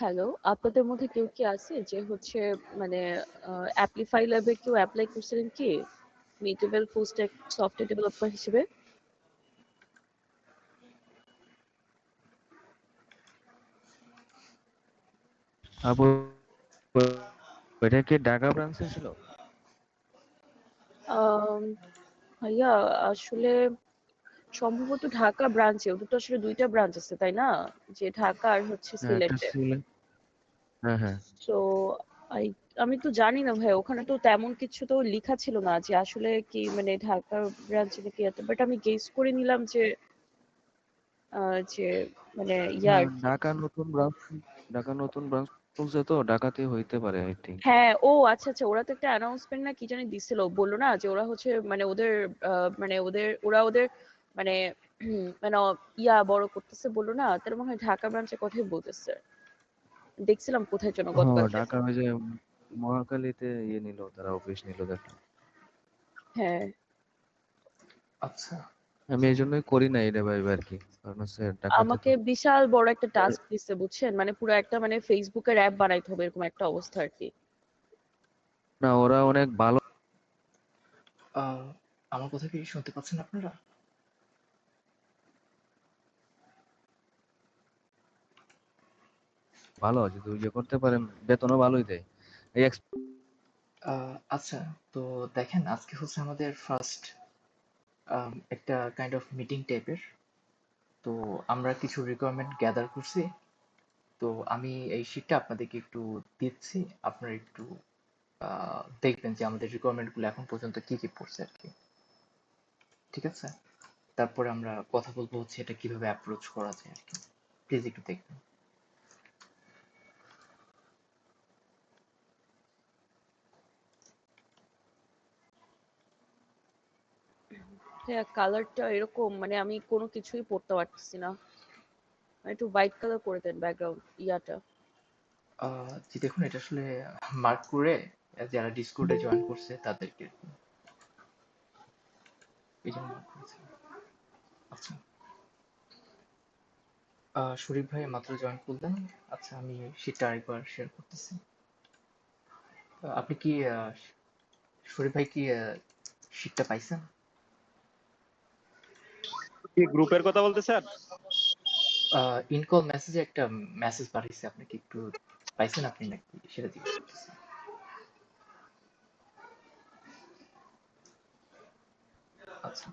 Hello, আপনাদের মধ্যে কেউ কি আছে যে হচ্ছে মানে অ্যাপ্লিফাই ল্যাবে কেউ অ্যাপ্লাই করছিলেন কি মিটেবল ফুল স্ট্যাক সফটওয়্যার ডেভেলপার হিসেবে? আপু, ওইটা কি ঢাকা ব্রাঞ্চে ছিল? আম, ভাইয়া আসলে সম্ভবত ঢাকা ব্রাঞ্চে, ওদের তো আসলে দুইটা ব্রাঞ্চ আছে তাই না, যে ঢাকা আর হচ্ছে হ্যাঁ, একটা সিলেটে। ছিল। হ্যাঁ, হ্যাঁ। তো আমি তো জানি না ভাই, ওখানে তো তেমন কিছু তো লেখা ছিল না যে আসলে কি মানে ঢাকা ব্রাঞ্চে নাকি এত, বাট আমি গেস করে নিলাম যে যে মানে ইয়ার। হ্যাঁ, ঢাকা নতুন ব্রাঞ্চ খুলছে তো, ঢাকাতে হইতে পারে আই থিংক। হ্যাঁ, ও আচ্ছা আচ্ছা, ওরা তো একটা অ্যানাউন্সমেন্ট না কি জানি দিছিল, বললো না যে ওরা হচ্ছে মানে ওদের মানে ওদের মানে মানে ইয়া বড় করতেছে বললো না, তার মনে হয় ঢাকা ব্রাঞ্চের কথাই বলতেছে। দেখছিলাম কোথায় যেন হ্যাঁ, গতকালকে। ঢাকা ওই যে মহাখালীতে নিল, তারা অফিস নিল দেখলাম। হ্যাঁ, আচ্ছা। আমি এই জন্যই করি না এটা ভাই আর কি, কারণ হচ্ছে ঢাকাতে আমাকে তো। বিশাল বড় একটা টাস্ক দিচ্ছে বুঝছেন, মানে পুরো একটা মানে ফেসবুকের অ্যাপ বানাইতে হবে এরকম একটা অবস্থা আর কি। না, ওরা অনেক ভালো। আহ, আমার কথা কি শুনতে পাচ্ছেন আপনারা? ভালো যদি ইয়ে করতে পারেন, বেতনও ভালোই দেয়। এই আচ্ছা, তো দেখেন আজকে হচ্ছে আমাদের ফার্স্ট একটা কাইন্ড অফ মিটিং টাইপের। তো আমরা কিছু রিকোয়ারমেন্ট গ্যাদার করছি। তো আমি এই শিটটা আপনাদেরকে একটু দিচ্ছি, আপনারা একটু দেখবেন যে আমাদের রিকোয়ারমেন্ট গুলো এখন পর্যন্ত কি কি পড়ছে আর কি। ঠিক আছে? তারপরে আমরা কথা বলবো হচ্ছে এটা কিভাবে অ্যাপ্রোচ করা যায় আর কি। প্লিজ একটু দেখবেন। হ্যাঁ, কালারটা এরকম মানে আমি কোনো কিছুই পড়তে পারতেছি না, মানে একটু হোয়াইট কালার করে দেন ব্যাকগ্রাউন্ড ইয়াটা। জি দেখুন, এটা আসলে মার্ক করে যারা ডিসকর্ডে জয়েন করছে তাদেরকে আর কি। এই জন্য mark করেছি। আচ্ছা, শরীফ ভাই মাত্র জয়েন করলেন। আচ্ছা, আমি শিটটা আরেকবার শেয়ার করতেছি। আপনি কি শরীফ ভাই কি শিটটা পাইছেন? কি গ্রুপের কথা বলতেছেন? ইনকল মেসেজে একটা মেসেজ পাঠিয়েছে, আপনি কি একটু পাইছেন আপনি নাকি, সেটা জিজ্ঞেস করতেছি। আচ্ছা।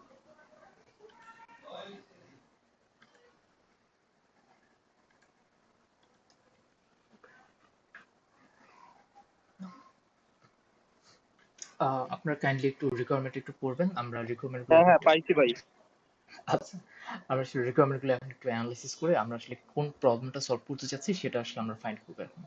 আপনারা কাইন্ডলি একটু রিকোয়ারমেন্ট একটু পড়বেন, আমরা রিকোয়ারমেন্ট গুলো হ্যাঁ এখন হ্যাঁ, একটু। পাইছি ভাই। আচ্ছা, আমরা আসলে রিকোয়ারমেন্ট গুলো এখন একটু অ্যানালাইসিস করে আমরা আসলে কোন প্রবলেমটা সলভ করতে চাচ্ছি সেটা আসলে আমরা ফাইন্ড করবো এখন।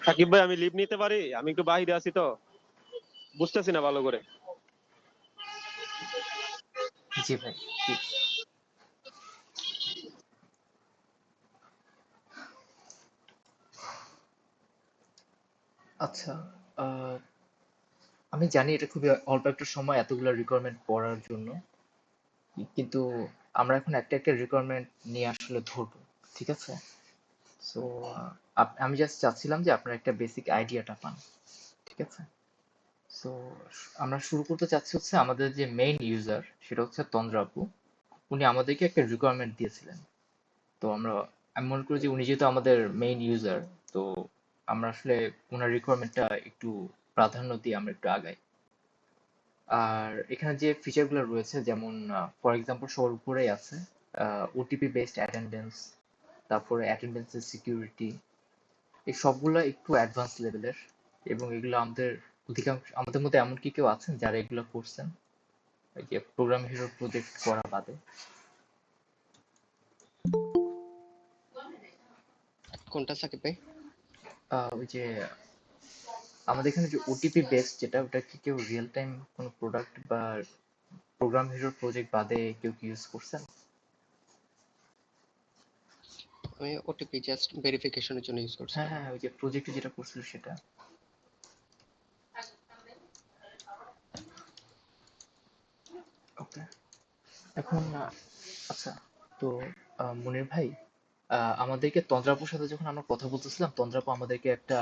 সাকিব ভাই, আমি লিভ নিতে পারি? আমি একটু বাইরে আছি তো, বুঝতেছি না ভালো করে। জি ভাই, প্লিজ। আচ্ছা, আহ, আমি জানি এটা খুবই অল্প একটা সময় এতগুলো রিকোয়ারমেন্ট পড়ার জন্য, কিন্তু আমরা এখন একটা একটা রিকোয়ারমেন্ট নিয়ে আসলে ধরবো, ঠিক আছে? সো আমি জাস্ট চাচ্ছিলাম যে আপনার একটা বেসিক আইডিয়াটা পান, ঠিক আছে? সো আমরা শুরু করতে চাচ্ছি হচ্ছে আমাদের যে মেইন ইউজার সেটা হচ্ছে তন্দ্রা আপু। উনি আমাদেরকে একটা রিকোয়ারমেন্ট দিয়েছিলেন। তো আমি মনে করি যে উনি যেহেতু আমাদের মেইন ইউজার, তো আমরা আসলে ওনার রিকোয়ারমেন্টটা একটু প্রাধান্য দিয়ে আমরা একটু আগাই। আর এখানে যে ফিচারগুলো রয়েছে, যেমন ফর এক্সাম্পল সবার উপরেই আছে ওটিপি বেসড অ্যাটেন্ডেন্স, তারপরে অ্যাটেন্ডেন্সের সিকিউরিটি, এই সবগুলো একটু অ্যাডভান্স লেভেলের, এবং এগুলো আমাদের মধ্যে এমন কি কেউ আছেন যারা এগুলো করছেন, এই যে প্রোগ্রাম হিরো প্রজেক্ট করা বাদে? কোনটা সাকিব ভাই? ওই যে আমাদের এখানে যে ওটিপি বেসড যেটা, ওটা কি কেউ রিয়েল টাইম কোনো প্রোডাক্ট বা প্রোগ্রাম হিরো প্রজেক্ট বাদে কেউ কি ইউজ করছেন? আমি ওটিপি জাস্ট ভেরিফিকেশনের জন্য ইউজ হ্যাঁ করছিলাম। হ্যাঁ, ওই যে প্রজেক্টে যেটা করছিল সেটা। ওকে, এখন আচ্ছা, তো মনির ভাই, আমাদেরকে তন্দ্রাপুর সাথে যখন আমরা কথা বলতেছিলাম, তন্দ্রাপু আমাদেরকে একটা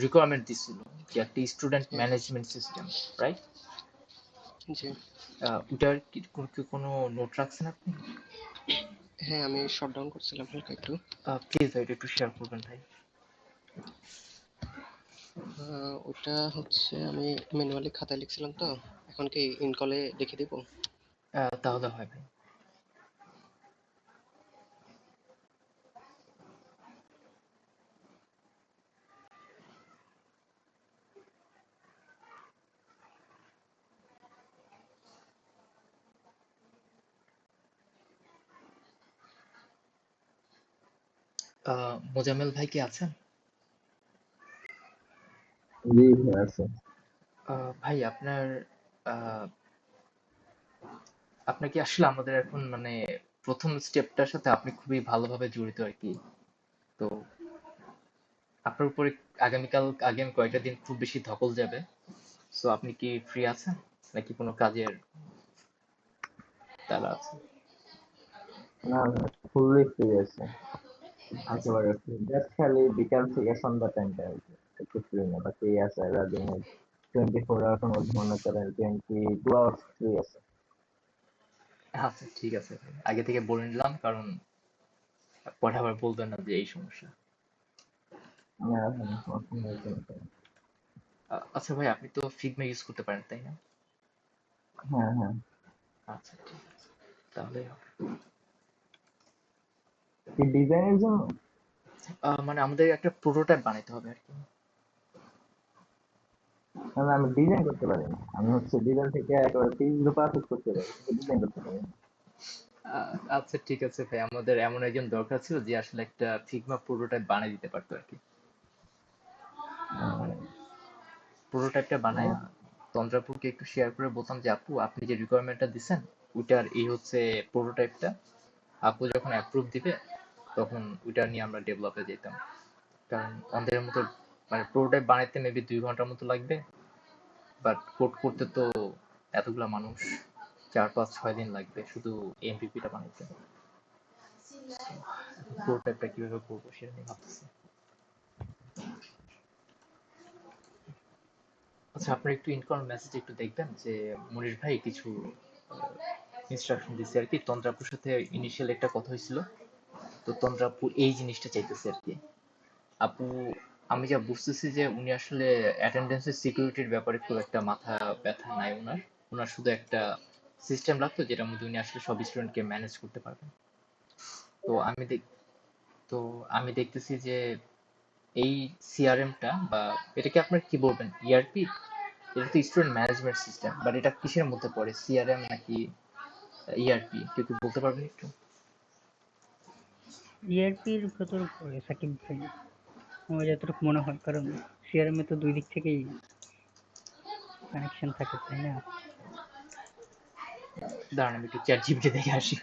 রিকোয়ারমেন্ট দিছিল যে একটা স্টুডেন্ট জি ম্যানেজমেন্ট সিস্টেম, রাইট? জি। ওটার কি কোনো নোট রাখছেন আপনি? হ্যাঁ, আমি শট ডাউন করছিলাম হালকা একটু। প্লিজ ভাই এটা একটু শেয়ার করবেন ভাই। ওটা হচ্ছে আমি ম্যানুয়ালি খাতায় লিখছিলাম তো, এখন কি ইন কলে লিখে দিব? তাহলে হয় ভাই। মোজাম্মেল ভাই কি আছেন? জি ভাই আছে। ভাই আহ, আপনার কি আসলে আমাদের এখন মানে প্রথম স্টেপটার সাথে আপনি খুবই ভালোভাবে জড়িত আর কি। তো আপনার উপরে আগামী কয়েকটা দিন খুব বেশি ধকল যাবে। সো আপনি কি ফ্রি আছেন নাকি কোনো কাজের তাড়া আছে? না না, ফুললি ফ্রি আছে, আচ্ছা একেবারে ফ্রি। জাস্ট খালি বিকাল থেকে সন্ধ্যা টাইমটা একটু ফ্রি না, বাকি আছে রাদিনে 24 আওয়ার্স মধ্যে মনে করেন 22 আওয়ার্স ফ্রি আছে। আচ্ছা, ঠিক আছে ভাই, আগে থেকে বলে নিলাম, কারণ পরে আবার বলবেন না যে এই সমস্যা। না হ্যাঁ, সমস্যা নেই কোনো কারণে। আচ্ছা ভাই, আপনি তো ফিগমা ইউজ করতে পারেন তাই না? হ্যাঁ হ্যাঁ। আচ্ছা ঠিক আছে, তাহলে হবে। কি ডিজাইনের জন্য? মানে আমাদের একটা প্রোটোটাইপ বানাতে হবে আর কি। না না, আমি ডিজাইন করতে পারি না, আমি হচ্ছে ডিজাইন থেকে একেবারে পিস পারফেক্ট করতে পারি, কিন্তু ডিজাইন করতে পারি না। আচ্ছা ঠিক আছে ভাই, আমাদের এমন একজন দরকার ছিল যে আসলে একটা ফিগমা প্রোটোটাইপ বানিয়ে দিতে পারতো আর কি। আহ, প্রোটোটাইপটা বানায় আহ, তন্দ্রাপুরকে একটু শেয়ার করে বলতাম যে আপু, আপনি যে রিকোয়ারমেন্টটা দিচ্ছেন ওইটার এই হচ্ছে প্রোটোটাইপটা, আপু যখন অ্যাপ্রুভ দিবে তখন ওইটা নিয়ে আমরা ডেভেলপে যেতাম। কারণ আমাদের মতো মানে প্রোটোটাইপ বানাইতে মেবি 2 ঘন্টার মতো লাগবে, বাট কোড করতে তো এতগুলা মানুষ 4 5 6 দিন লাগবে শুধু এমভিপিটা বানাইতে। প্রোটোটাইপটা কিভাবে করবো সেটা নিয়ে ভাবতেছি। আচ্ছা, আপনার একটু ইনকম মেসেজ একটু দেখবেন যে মনির ভাই কিছু ইনস্ট্রাকশন দিচ্ছে আর কি। তন্দ্রাপুর সাথে ইনিশিয়াল একটা কথা হয়েছিল, তো তন্দ্রাপু এই জিনিসটা চাইতেছে আর কি। আপু, আমি যা বুঝতেছি যে উনি আসলে অ্যাটেন্ডেন্সের সিকিউরিটির ব্যাপারে খুব একটা মাথা ব্যথা নাই ওনার। ওনার শুধু একটা সিস্টেম লাগতো যেটার মধ্যে উনি আসলে সব স্টুডেন্টকে ম্যানেজ করতে পারবেন। তো তো আমি দেখতেছি যে এই সিআরএমটা বা এটাকে আপনার কি বলবেন, ইআরপি? এটা তো স্টুডেন্ট ম্যানেজমেন্ট সিস্টেম, বাট এটা কিসের মধ্যে পড়ে, সিআরএম নাকি ইআরপি? কেউ কি বলতে পারবেন একটু? ইআরপির ভেতর পড়ে সাকিব ভাই, আমার যতটুকু মনে হয়, কারণ সিআরএম এ তো দুই দিক থেকেই কানেকশন থাকে, তাই না? দাঁড়ান আমি একটু চ্যাট জিপিটি দেখে আসি।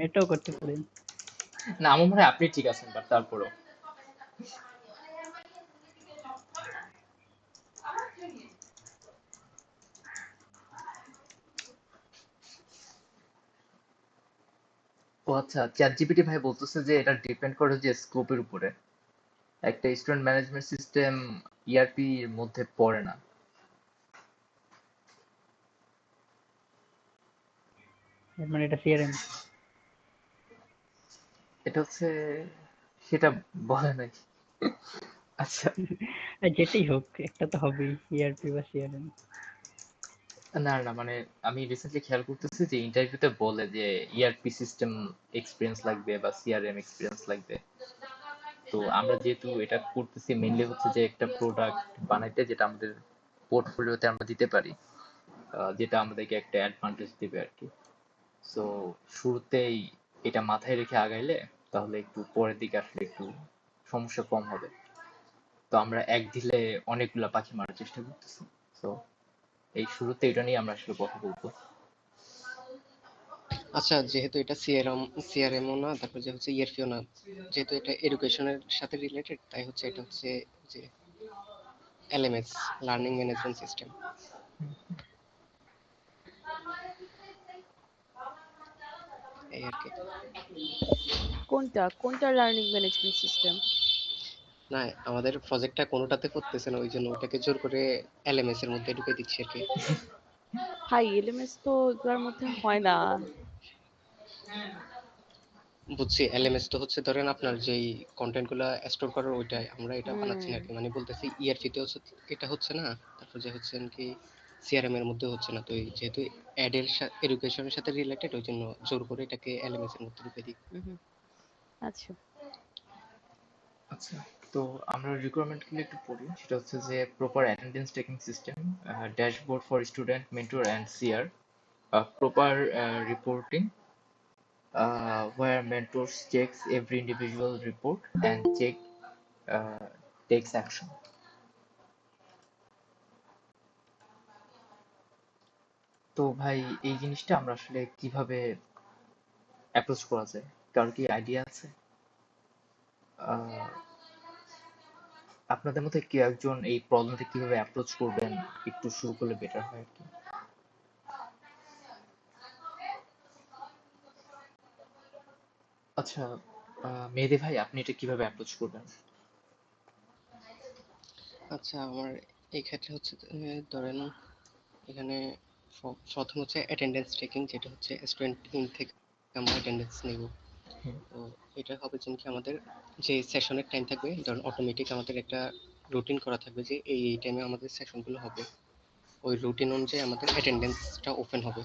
এটাও করতে পারেন। না, আমার মনে হয় আপনি ঠিক আছেন, বাট তারপরেও ও আচ্ছা, চ্যাট জিপিটি ভাই বলতেছে যে এটা ডিপেন্ড করে যে স্কোপের উপরে। একটা স্টুডেন্ট ম্যানেজমেন্ট সিস্টেম ইআরপি এর মধ্যে পড়ে না। মানে এটা সিআরএম। এটা হচ্ছে, সেটা বলে নাই। আচ্ছা, যেটাই হোক একটা তো হবেই, ইআরপি বা সিআরএম। না না, মানে আমি রিসেন্টলি খেয়াল করতেছি যে ইন্টারভিউতে বলে যে ইআরপি সিস্টেম এক্সপিরিয়েন্স লাগবে বা সিআরএম এক্সপিরিয়েন্স লাগবে। তো আমরা যেহেতু এটা করতেছি মেইনলি হচ্ছে যে একটা প্রোডাক্ট বানাইতে, যেটা আমাদের পোর্টফোলিওতে আমরা দিতে পারি, যেটা আমাদেরকে একটা অ্যাডভান্টেজ দিবে আর কি। সো শুরুতেই এটা মাথায় রেখে আগাইলে তাহলে একটু পরের দিকে আসলে একটু সমস্যা কম হবে। তো আমরা এক ঢিলে অনেকগুলা পাখি মারার চেষ্টা করতেছি। তো এই শুরুতে এটা নিয়ে আমরা আসলে কথা বলবো। আচ্ছা, যেহেতু এটা সিআরএমও না, তারপর যে হচ্ছে ইআরপিও না, যেহেতু এটা এডুকেশনের সাথে রিলেটেড, তাই হচ্ছে এটা হচ্ছে যে এলএমএস, লার্নিং ম্যানেজমেন্ট সিস্টেম, এই আর কি। কোনটা কোনটা লার্নিং ম্যানেজমেন্ট সিস্টেম? না, আমাদের প্রজেক্টটা কোনোটাতে করতেছে না, ওই জন্য ওটাকে জোর করে এলএমএস এর মধ্যে ঢুকে দিচ্ছি আর কি। ভাই এলএমএস তো এগুলোর মধ্যে হয় না। বুঝছি, এলএমএস তো হচ্ছে ধরেন আপনার যেই কন্টেন্ট গুলা স্টোর করার, ওইটাই আমরা এটা বানাচ্ছি না হুম। আর কি। মানে বলতেছি ইআরপি তে হচ্ছে এটা হচ্ছে না, তারপর যে হচ্ছে কি সিআরএম এর মধ্যে হচ্ছে না, তো এই যেহেতু অ্যাডের এডুকেশনের সাথে রিলেটেড, ওই জন্য জোর করে এটাকে এলএমএস এর মধ্যে ঢুকে দিই। হুম। আচ্ছা। আচ্ছা, তো আমরা রিকোয়ারমেন্ট গুলো একটু পড়ি। সেটা হচ্ছে যে proper attendance taking system, dashboard for student, mentor and CR, proper reporting where mentors checks every individual report and takes action. তো ভাই এই জিনিসটা আমরা আসলে কিভাবে অ্যাপ্রোচ করা যায়, কারোর কি আইডিয়া আছে? আহ, আপনাদের মধ্যে কেউ একজন এই প্রবলেমটা কিভাবে অ্যাপ্রোচ করবেন একটু শুরু করলে বেটার হয় আর কি। আচ্ছা, মেহেদী ভাই আপনি এটা কিভাবে অ্যাপ্রোচ করবেন? আচ্ছা, আমার এই ক্ষেত্রে হচ্ছে ধরেন এখানে প্রথম হচ্ছে অ্যাটেন্ডেন্স টেকিং, যেটা হচ্ছে স্টুডেন্ট ইন থেকে আমরা অ্যাটেন্ডেন্স নিব। হুম, তো এটা হবে যেন কি আমাদের যে সেশনের টাইম থাকবে, ধরুন অটোমেটিক আমাদের একটা রুটিন করা থাকবে যে এই টাইমে আমাদের সেশনগুলো হবে। ওই রুটিন অনুযায়ী আমাদের অ্যাটেন্ডেন্সটা ওপেন হবে,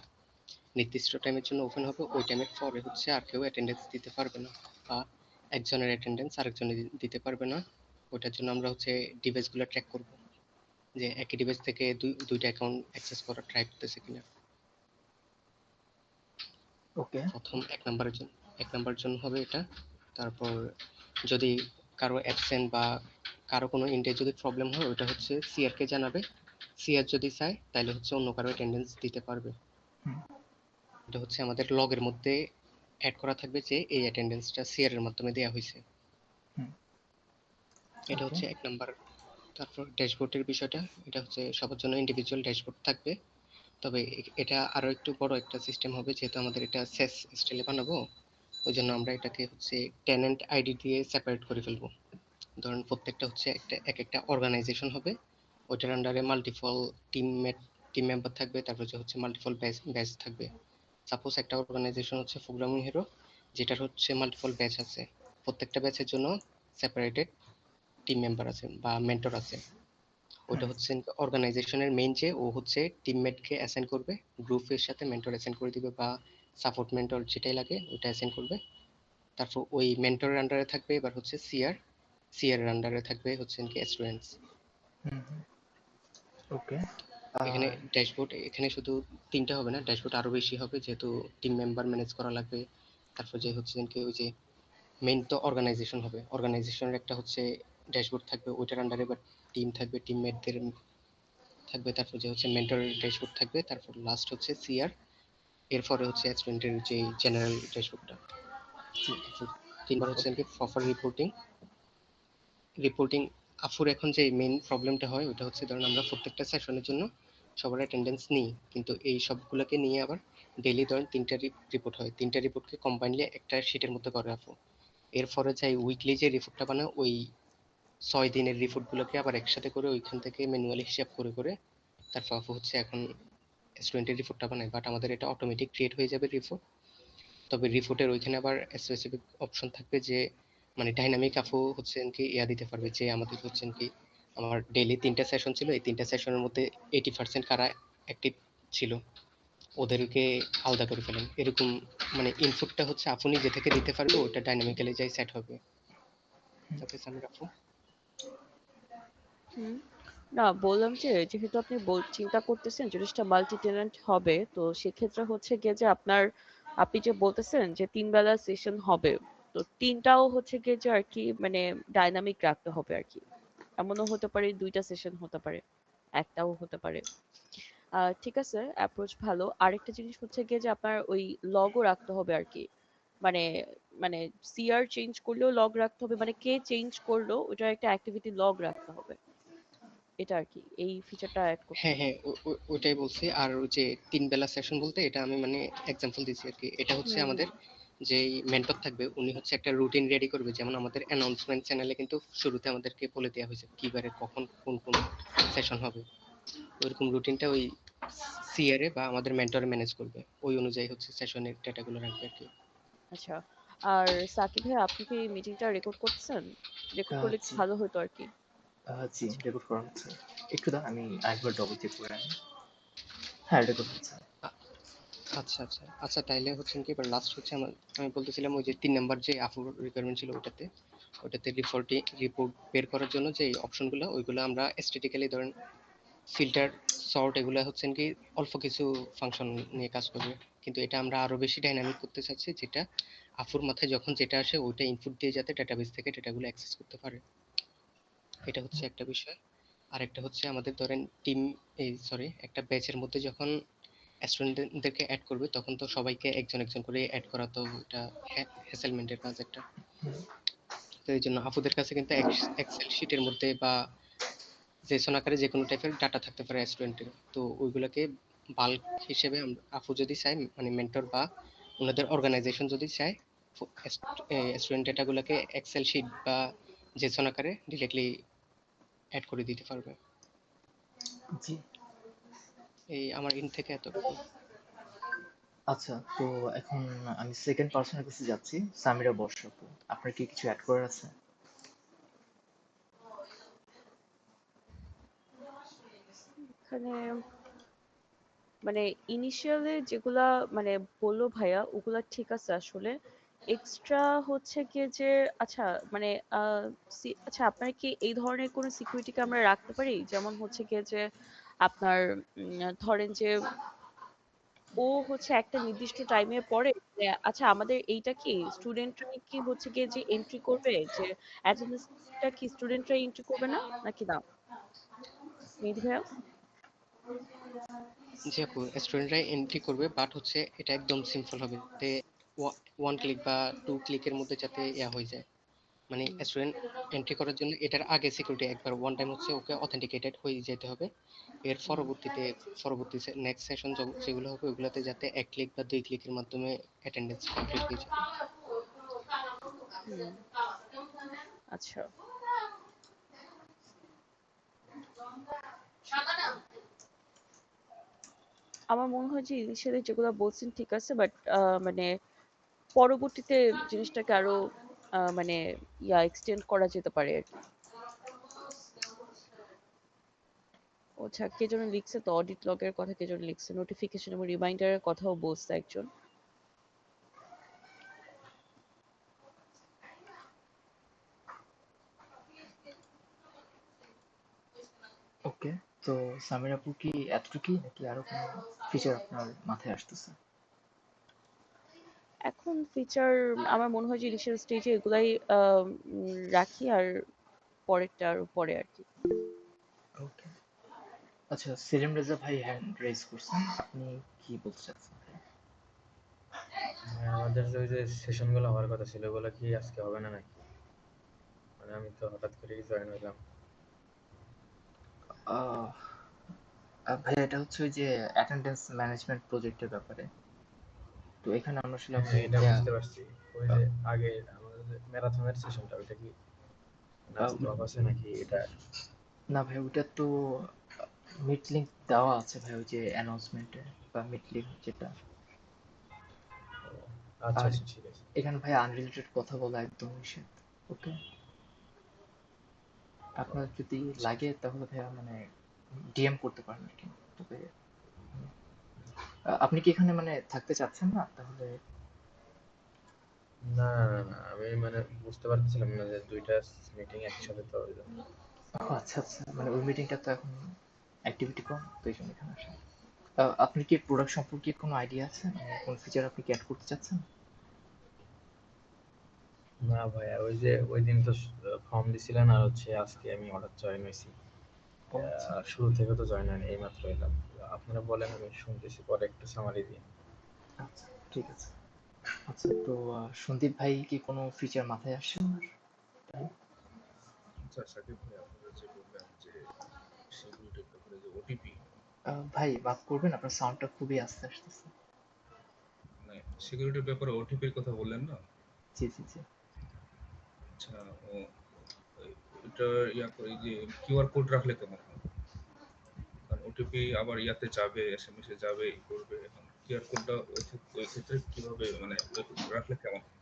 নির্দিষ্ট টাইমের জন্য ওপেন হবে। ওই টাইমের পরে হচ্ছে আর কেউ অ্যাটেন্ডেন্স দিতে পারবে না, বা একজনের অ্যাটেন্ডেন্স আরেকজনে দিতে পারবে না। ওটার জন্য আমরা হচ্ছে ডিভাইসগুলো ট্র্যাক করব, যে একই ডিভাইস থেকে দুইটা অ্যাকাউন্ট অ্যাক্সেস করা ট্রাই করতেছে কিনা। ওকে। প্রথম এক নাম্বার জন্য হবে এটা। তারপর যদি কারো অ্যাবসেন্ট বা কারো কোনো ইন্ডে যদি প্রবলেম হয়, ওটা হচ্ছে সিআর কে জানাবে। সিআর যদি চায় তাহলে হচ্ছে অন্য কারো অ্যাটেন্ডেন্স দিতে পারবে। হুম, এটা হচ্ছে আমাদের লগের মধ্যে অ্যাড করা থাকবে যে এই অ্যাটেন্ডেন্সটা সিআর এর মাধ্যমে দেওয়া হয়েছে। হুম, এটা ওকে। হচ্ছে এক নাম্বার। তারপর ড্যাশবোর্ডের বিষয়টা, এটা হচ্ছে সবার জন্য ইন্ডিভিজুয়াল ড্যাশবোর্ড থাকবে। তবে এটা আরো একটু বড় একটা সিস্টেম হবে, যেহেতু আমাদের এটা সেস স্টাইলে বানাবো। ওই জন্য আমরা এটাকে হচ্ছে টেনেন্ট আইডি দিয়ে সেপারেট করে ফেলবো। ধরেন প্রত্যেকটা হচ্ছে এক একটা অর্গানাইজেশন হবে, ওইটার আন্ডারে মাল্টিপল টিম মেম্বার থাকবে, তারপর হচ্ছে মাল্টিপল ব্যাচ থাকবে। সাপোজ একটা অর্গানাইজেশন হচ্ছে প্রোগ্রামিং হিরো, যেটার হচ্ছে মাল্টিপল ব্যাচ আছে। প্রত্যেকটা ব্যাচের জন্য সেপারেটেড টিম মেম্বার আছে বা মেন্টর আছে। ওটা হুম, হচ্ছে অর্গানাইজেশনের মেইন, যে ও হচ্ছে টিমমেটকে অ্যাসাইন করবে, গ্রুপের সাথে মেন্টর অ্যাসাইন করে দিবে, বা সাপোর্ট মেন্টর যেটাই লাগে ওটা অ্যাসাইন করবে। তারপর ওই মেন্টরের আন্ডারে থাকবে এবার হচ্ছে সিআর, সিআর এর আন্ডারে থাকবে হচ্ছে কি স্টুডেন্টস। হুম, ওকে। এখানে ড্যাশবোর্ড এখানে শুধু তিনটা হবে না, ড্যাশবোর্ড আরো বেশি হবে, যেহেতু টিম মেম্বার ম্যানেজ করা লাগবে। তারপর যে হচ্ছে কি ওই যে মেইন তো অর্গানাইজেশন হবে, অর্গানাইজেশনের একটা হচ্ছে ড্যাশবোর্ড থাকবে, ওইটার আন্ডারে এবার টিম থাকবে, টিমমেটদের থাকবে। তারপর যে হচ্ছে মেন্টরের ড্যাশবোর্ড থাকবে, তারপর লাস্ট হচ্ছে সিআর, এরপরে হচ্ছে স্টুডেন্টের যে জেনারেল ড্যাশবোর্ডটা। তারপর তিনবার হচ্ছে কি প্রপার রিপোর্টিং আফুর এখন যে মেইন প্রবলেমটা হয় ওটা হচ্ছে, ধরুন আমরা প্রত্যেকটা সেশনের জন্য সবার অ্যাটেন্ডেন্স নিই, কিন্তু এই সবগুলোকে নিয়ে আবার ডেইলি ধরেন 3টা রিপোর্ট হয়, 3টা রিপোর্টকে কম্বাইনলি একটা শিটের মধ্যে করে রাখো। এরপরে যাই উইকলি যে রিপোর্টটা বানায় ওই 6 দিনের রিপোর্টগুলোকে আবার একসাথে করে ওইখান থেকে ম্যানুয়ালি হিসাব করে করে তারপর আপু হচ্ছে এখন স্টুডেন্টের রিপোর্টটা বানায়। বাট আমাদের এটা অটোমেটিক ক্রিয়েট হয়ে যাবে রিপোর্ট। তবে রিপোর্টের ওইখানে আবার স্পেসিফিক অপশন থাকবে যে মানে ডাইনামিক আপু হচ্ছেন কি ইয়া দিতে পারবে যে আমাদের হচ্ছেন কি আমার ডেইলি 3টা সেশন ছিল, এই 3টা সেশনের মধ্যে 80% কারা অ্যাক্টিভ ছিল ওদেরকে আলাদা করে ফেলেন, এরকম মানে ইনপুটটা হচ্ছে আপনি নিজে থেকে দিতে পারবে, ওটা ডাইনামিক্যালি যাই সেট হবে। ওকে সামির আপু। হুম। না, বললাম যে যেহেতু আপনি চিন্তা করতেছেন জিনিসটা মাল্টি টেন্যান্ট হবে, তো সেক্ষেত্রে হচ্ছে গিয়ে যে আপনি যে বলতেছেন যে 3 বেলা সেশন হবে, তো 3টাও হচ্ছে গিয়ে যে আর কি মানে ডাইনামিক রাখতে হবে আর কি। এমনও হতে পারে 2টা সেশন হতে পারে, একটাও হতে পারে। ঠিক আছে, অ্যাপ্রোচ ভালো। আরেকটা জিনিস হচ্ছে গিয়ে যে আপনার ওই লগও রাখতে হবে আর কি। মানে মানে সিআর চেঞ্জ করলেও লগ রাখতে হবে, মানে কে চেঞ্জ করলো ওটার একটা অ্যাক্টিভিটি লগ রাখতে হবে। এটা আর কি, এই ফিচারটা অ্যাড করতে হ্যাঁ হবে। হ্যাঁ ওইটাই বলছি। আর ওই যে 3 বেলা সেশন বলতে এটা আমি মানে এক্সাম্পল দিচ্ছি আর কি। এটা হচ্ছে হুম হুম আমাদের যেই মেন্টর থাকবে উনি হচ্ছে একটা রুটিন রেডি করবে, যেমন আমাদের অ্যানাউন্সমেন্ট চ্যানেলে কিন্তু শুরুতে আমাদেরকে বলে দেওয়া হয়েছে কি বারে কখন কোন কোন সেশন হবে। ওইরকম রুটিনটা ওই সিআরএ বা আমাদের মেন্টর ম্যানেজ করবে, ওই অনুযায়ী হচ্ছে সেশনের ডেটাগুলো রাখবে আর কি। আচ্ছা। আর সাকিব ভাই, আপনি কি মিটিংটা রেকর্ড করতেছেন? রেকর্ড করলে একটু জি ভালো হতো আর কি। জি আচ্ছা। রেকর্ড করা হচ্ছে। একটু দাঁড়ান, আমি আরেকবার ডবল চেক করে আনি। হ্যাঁ, রেকর্ড হচ্ছে। আ- আচ্ছা আচ্ছা আচ্ছা, তাইলে হচ্ছে কি এবার লাস্ট হচ্ছে আমি বলতেছিলাম ওই যে 3 নাম্বার যে আফুর রিকোয়ারমেন্ট ছিল ওটাতে রিপোর্ট বের করার জন্য যে অপশনগুলো ওইগুলো আমরা এস্থেটিক্যালি ধরেন ফিল্টার, সর্ট এগুলো হচ্ছেন কি অল্প কিছু ফাংশন নিয়ে কাজ করবে, কিন্তু এটা আমরা আরো বেশি ডাইনামিক করতে চাচ্ছি, যেটা আফুর মাথায় যখন যেটা আসে ওইটা ইনপুট দিয়ে যাতে ডেটাবেস থেকে ডেটাগুলো অ্যাক্সেস করতে পারে। এটা হচ্ছে একটা বিষয়। আরেকটা হচ্ছে আমাদের ধরেন টিম, এই সরি একটা ব্যাচের মধ্যে যখন স্টুডেন্টদেরকে অ্যাড করবে তখন তো সবাইকে একজন একজন করে অ্যাড করা তো এটা হ্যাসেলমেন্টের কাজ একটা। তো এই জন্য আপুদের কাছে কিন্তু এক্সেল শিটের মধ্যে বা জেসন আকারে যে কোনো টাইপের ডাটা থাকতে পারে স্টুডেন্টের, তো ওইগুলোকে বাল্ক হিসেবে আপু যদি চায় মানে মেন্টর বা ওনাদের অর্গানাইজেশন যদি চায় স্টুডেন্ট ডেটাগুলোকে এক্সেল শিট বা জেসন আকারে ডিরেক্টলি অ্যাড করে দিতে পারবে। জি। এই আমার ইন থেকে এতটুকু। আচ্ছা, তো এখন আমি সেকেন্ড পার্সনের কাছে যাচ্ছি, সামিরা বর্ষা আপু। আপনার কি কিছু অ্যাড করার আছে? এখানে মানে ইনিশিয়ালি যেগুলা মানে বললো ভাইয়া ওগুলা ঠিক আছে আসলে। এক্সট্রা হচ্ছে গিয়ে যে আচ্ছা মানে আচ্ছা, আপনার কি এই ধরনের কোনো সিকিউরিটিকে আমরা রাখতে পারি, যেমন হচ্ছে গিয়ে যে আপনার ধরেন যে ও হচ্ছে একটা নির্দিষ্ট টাইমে পরে যে আচ্ছা আমাদের এইটা কি স্টুডেন্টরাই কি হচ্ছে গিয়ে যে এন্ট্রি করবে, যে অ্যাটেন্ডেন্সটা কি স্টুডেন্টরা এন্ট্রি করবে না নাকি না মেহেদী ভাইয়া? জি আপু, স্টুডেন্টরাই এন্ট্রি করবে, বাট হচ্ছে এটা একদম সিম্পল হবে যাতে 1 ক্লিক বা 2 ক্লিকের মধ্যে যাতে ইয়া হয়ে যায়। মানে হুম স্টুডেন্ট এন্ট্রি করার জন্য এটার আগে সিকিউরিটি একবার ওয়ান টাইম হচ্ছে ওকে অথেন্টিকেটেড হয়ে যেতে হবে। এর হুম পরবর্তী নেক্সট সেশন যেগুলো হবে ওগুলোতে যাতে 1 ক্লিক বা 2 ক্লিকের মাধ্যমে অ্যাটেন্ডেন্স কমপ্লিট হয়ে যায়। হুম। আচ্ছা। আমার মনে হয় যে ইনিশিয়ালি যেগুলো বলছেন ঠিক আছে, বাট মানে পরবর্তীতে জিনিসটাকে আরো মানে এক্সটেন্ড করা যেতে পারে আর কি। আচ্ছা, কে যেন লিখছে তো অডিট লগের কথা, কে যেন লিখছে নোটিফিকেশন এবং রিমাইন্ডারের কথাও বলছে একজন। ওকে, তো সামির আপু কি এতটুকুই নাকি আরো কোনো ফিচার আপনার মাথায় আসতেছে? এখন ফিচার আমার মনে হয় যে ইনিশিয়াল স্টেজে এগুলাই রাখি, আর পরেরটা আর পরে আর কি। ওকে। আচ্ছা, সেলিম রেজা ভাই হ্যান্ড রেজ করছেন, আপনি কি বলতে চাচ্ছেন ভাই? মানে আমাদের যে ওই যে সেশন গুলো হওয়ার কথা ছিল ওগুলো কি আজকে হবে না নাকি? মানে আমি তো হঠাৎ করেই জয়েন হইলাম। আহ, ভাইয়া এটা হচ্ছে ওই যে অ্যাটেন্ডেন্স ম্যানেজমেন্ট প্রজেক্টের ব্যাপারে। তো এখানে আমরা আসলে হ্যাঁ, আপনি এটা বুঝতে পারছি। ওই যে আগে আমাদের যে ম্যারাথনের সেশনটা ওইটা কি আজকে অফ আছে নাকি এটা? না ভাই, ওটা তো মিট লিঙ্ক দেওয়া আছে ভাই, ওই যে অ্যানাউন্সমেন্টে বা মিট লিঙ্ক যেটা। আচ্ছা আর আচ্ছা, ঠিক আছে। এখানে ভাই আনরিলেটেড কথা বলা একদম নিষেধ। ওকে, আপনার যদি লাগে তাহলে ভাইয়া মানে ডিএম করতে পারেন আর কি। তবে আপনি কি এখানে মানে থাকতে চাচ্ছেন না তাহলে? না না না, আমি মানে বুঝতে পারছিলাম না যে দুইটা মিটিং একসাথে, তো ওই জন্য। ও আচ্ছা আচ্ছা, মানে ওই মিটিংটা তো এখন অ্যাক্টিভিটি কম, তো এই জন্য এখানে আসেন। আপনি কি প্রোডাক্ট সম্পর্কে কোনো আইডিয়া আছে, মানে কোন ফিচার আপনি কি অ্যাড করতে চাচ্ছেন? না ভাইয়া, ওই যে ওই দিন তো ফর্ম দিছিলেন, আর হচ্ছে আজকে আমি অর্ডার জয়েন হয়েছি। ও আচ্ছা শুরু থেকে তো জয়েন হয়নি, এই মাত্র এলাম। আপনারা বলেন, আমি শুনতেছি, পরে একটু সামারি দিই। আচ্ছা, ঠিক আছে। আচ্ছা, তো সন্দীপ ভাই কি কোনো ফিচার মাথায় আসছে ওনার? আচ্ছা সাকিব ভাই, আপনারা যে বললেন যে সিকিউরিটির ব্যাপারে যে ওটিপি, ভাই মাফ করবেন, আপনার সাউন্ডটা খুবই আস্তে আসতেছে। মানে সিকিউরিটির ব্যাপারে ওটিপির কথা বললেন না? জি জি জি। আচ্ছা, ও এটা ইয়া করে যে কিউআর কোড রাখলে কেমন হয়? কারণ ওটিপি আবার ইয়াতে যাবে, এসএমএস এ যাবে, ই করবে। এখন কিউআর কোডটা ওই ক্ষেত্রে কিভাবে মানে রাখলে কেমন হয়?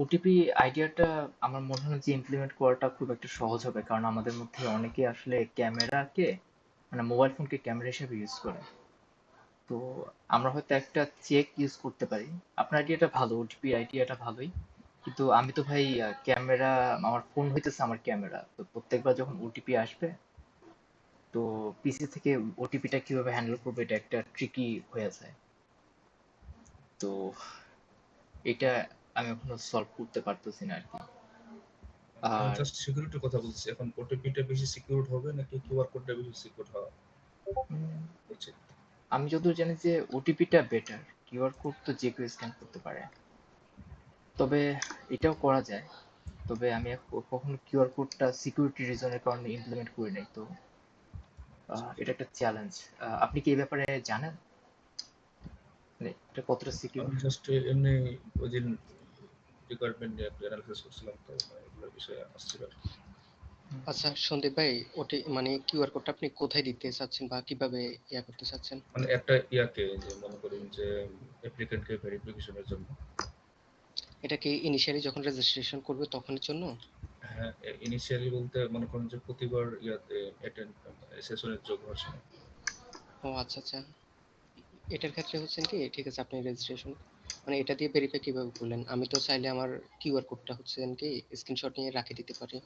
ওটিপি আইডিয়াটা আমার মনে হয় যে ইমপ্লিমেন্ট করাটা খুব একটা সহজ হবে, কারণ আমাদের মধ্যে অনেকে আসলে ক্যামেরাকে মানে মোবাইল ফোনকে ক্যামেরা হিসেবে ইউজ করে। তো আমরা হয়তো একটা চেক ইউজ করতে পারি। আপনার আইডিয়াটা ভালো, ওটিপি আইডিয়াটা ভালোই, কিন্তু আমি তো ভাই ক্যামেরা, আমার ফোন হইতেছে আমার ক্যামেরা, তো প্রত্যেকবার যখন ওটিপি আসবে, তো পিসি থেকে ওটিপিটা কিভাবে হ্যান্ডেল করবে এটা একটা ট্রিকি হয়ে যায়। তো এটা আমি এখনো সলভ করতে পারতেছি না আর কি। আমি আর জাস্ট সিকিউরিটির কথা বলছি। এখন ওটিপিটা বেশি সিকিউর হবে নাকি কিউআর কোডটা বেশি সিকিউর হওয়া উম, উচিত? আমি যতদূর জানি যে ওটিপিটা বেটার, কিউআর কোড তো যে কেউ স্ক্যান করতে পারে। তবে এটাও করা যায়, তবে আমি কখনো কিউআর কোডটা সিকিউরিটি রিজনের কারণে ইমপ্লিমেন্ট করি নাই, তো এটা একটা চ্যালেঞ্জ। আপনি কি এই ব্যাপারে জানেন, মানে এটা কতটা সিকিউর? আমি জাস্ট এমনি ওই দিন রিকোয়ারমেন্ট নিয়ে একটু অ্যানালিসিস করছিলাম, তো এগুলোর বিষয়ে আসছিল আর কি। আচ্ছা সন্দীপ ভাই, ওটি মানে কিউআর কোডটা আপনি কোথায় দিতে চাচ্ছেন বা কিভাবে ইয়া করতে চাচ্ছেন? মানে একটা ইয়াকে যে মনে করেন যে অ্যাপ্লিকেন্টকে ভেরিফিকেশনের জন্য। এটা কি ইনিশিয়ালি যখন রেজিস্ট্রেশন করবে তখনের জন্য? হ্যাঁ, ইনিশিয়ালি বলতে মনে করেন যে প্রতিবার ইয়াতে অ্যাটেন্ড সেশনের যোগ হওয়ার সময়। ও আচ্ছা আচ্ছা, এটার ক্ষেত্রে হচ্ছেন কি, ঠিক আছে আপনি রেজিস্ট্রেশন মানে এটা দিয়ে ভেরিফাই কিভাবে করলেন? আমি তো চাইলে আমার কিউআর কোডটা হচ্ছেন কি স্ক্রিনশট নিয়ে রাখে দিতে পারি।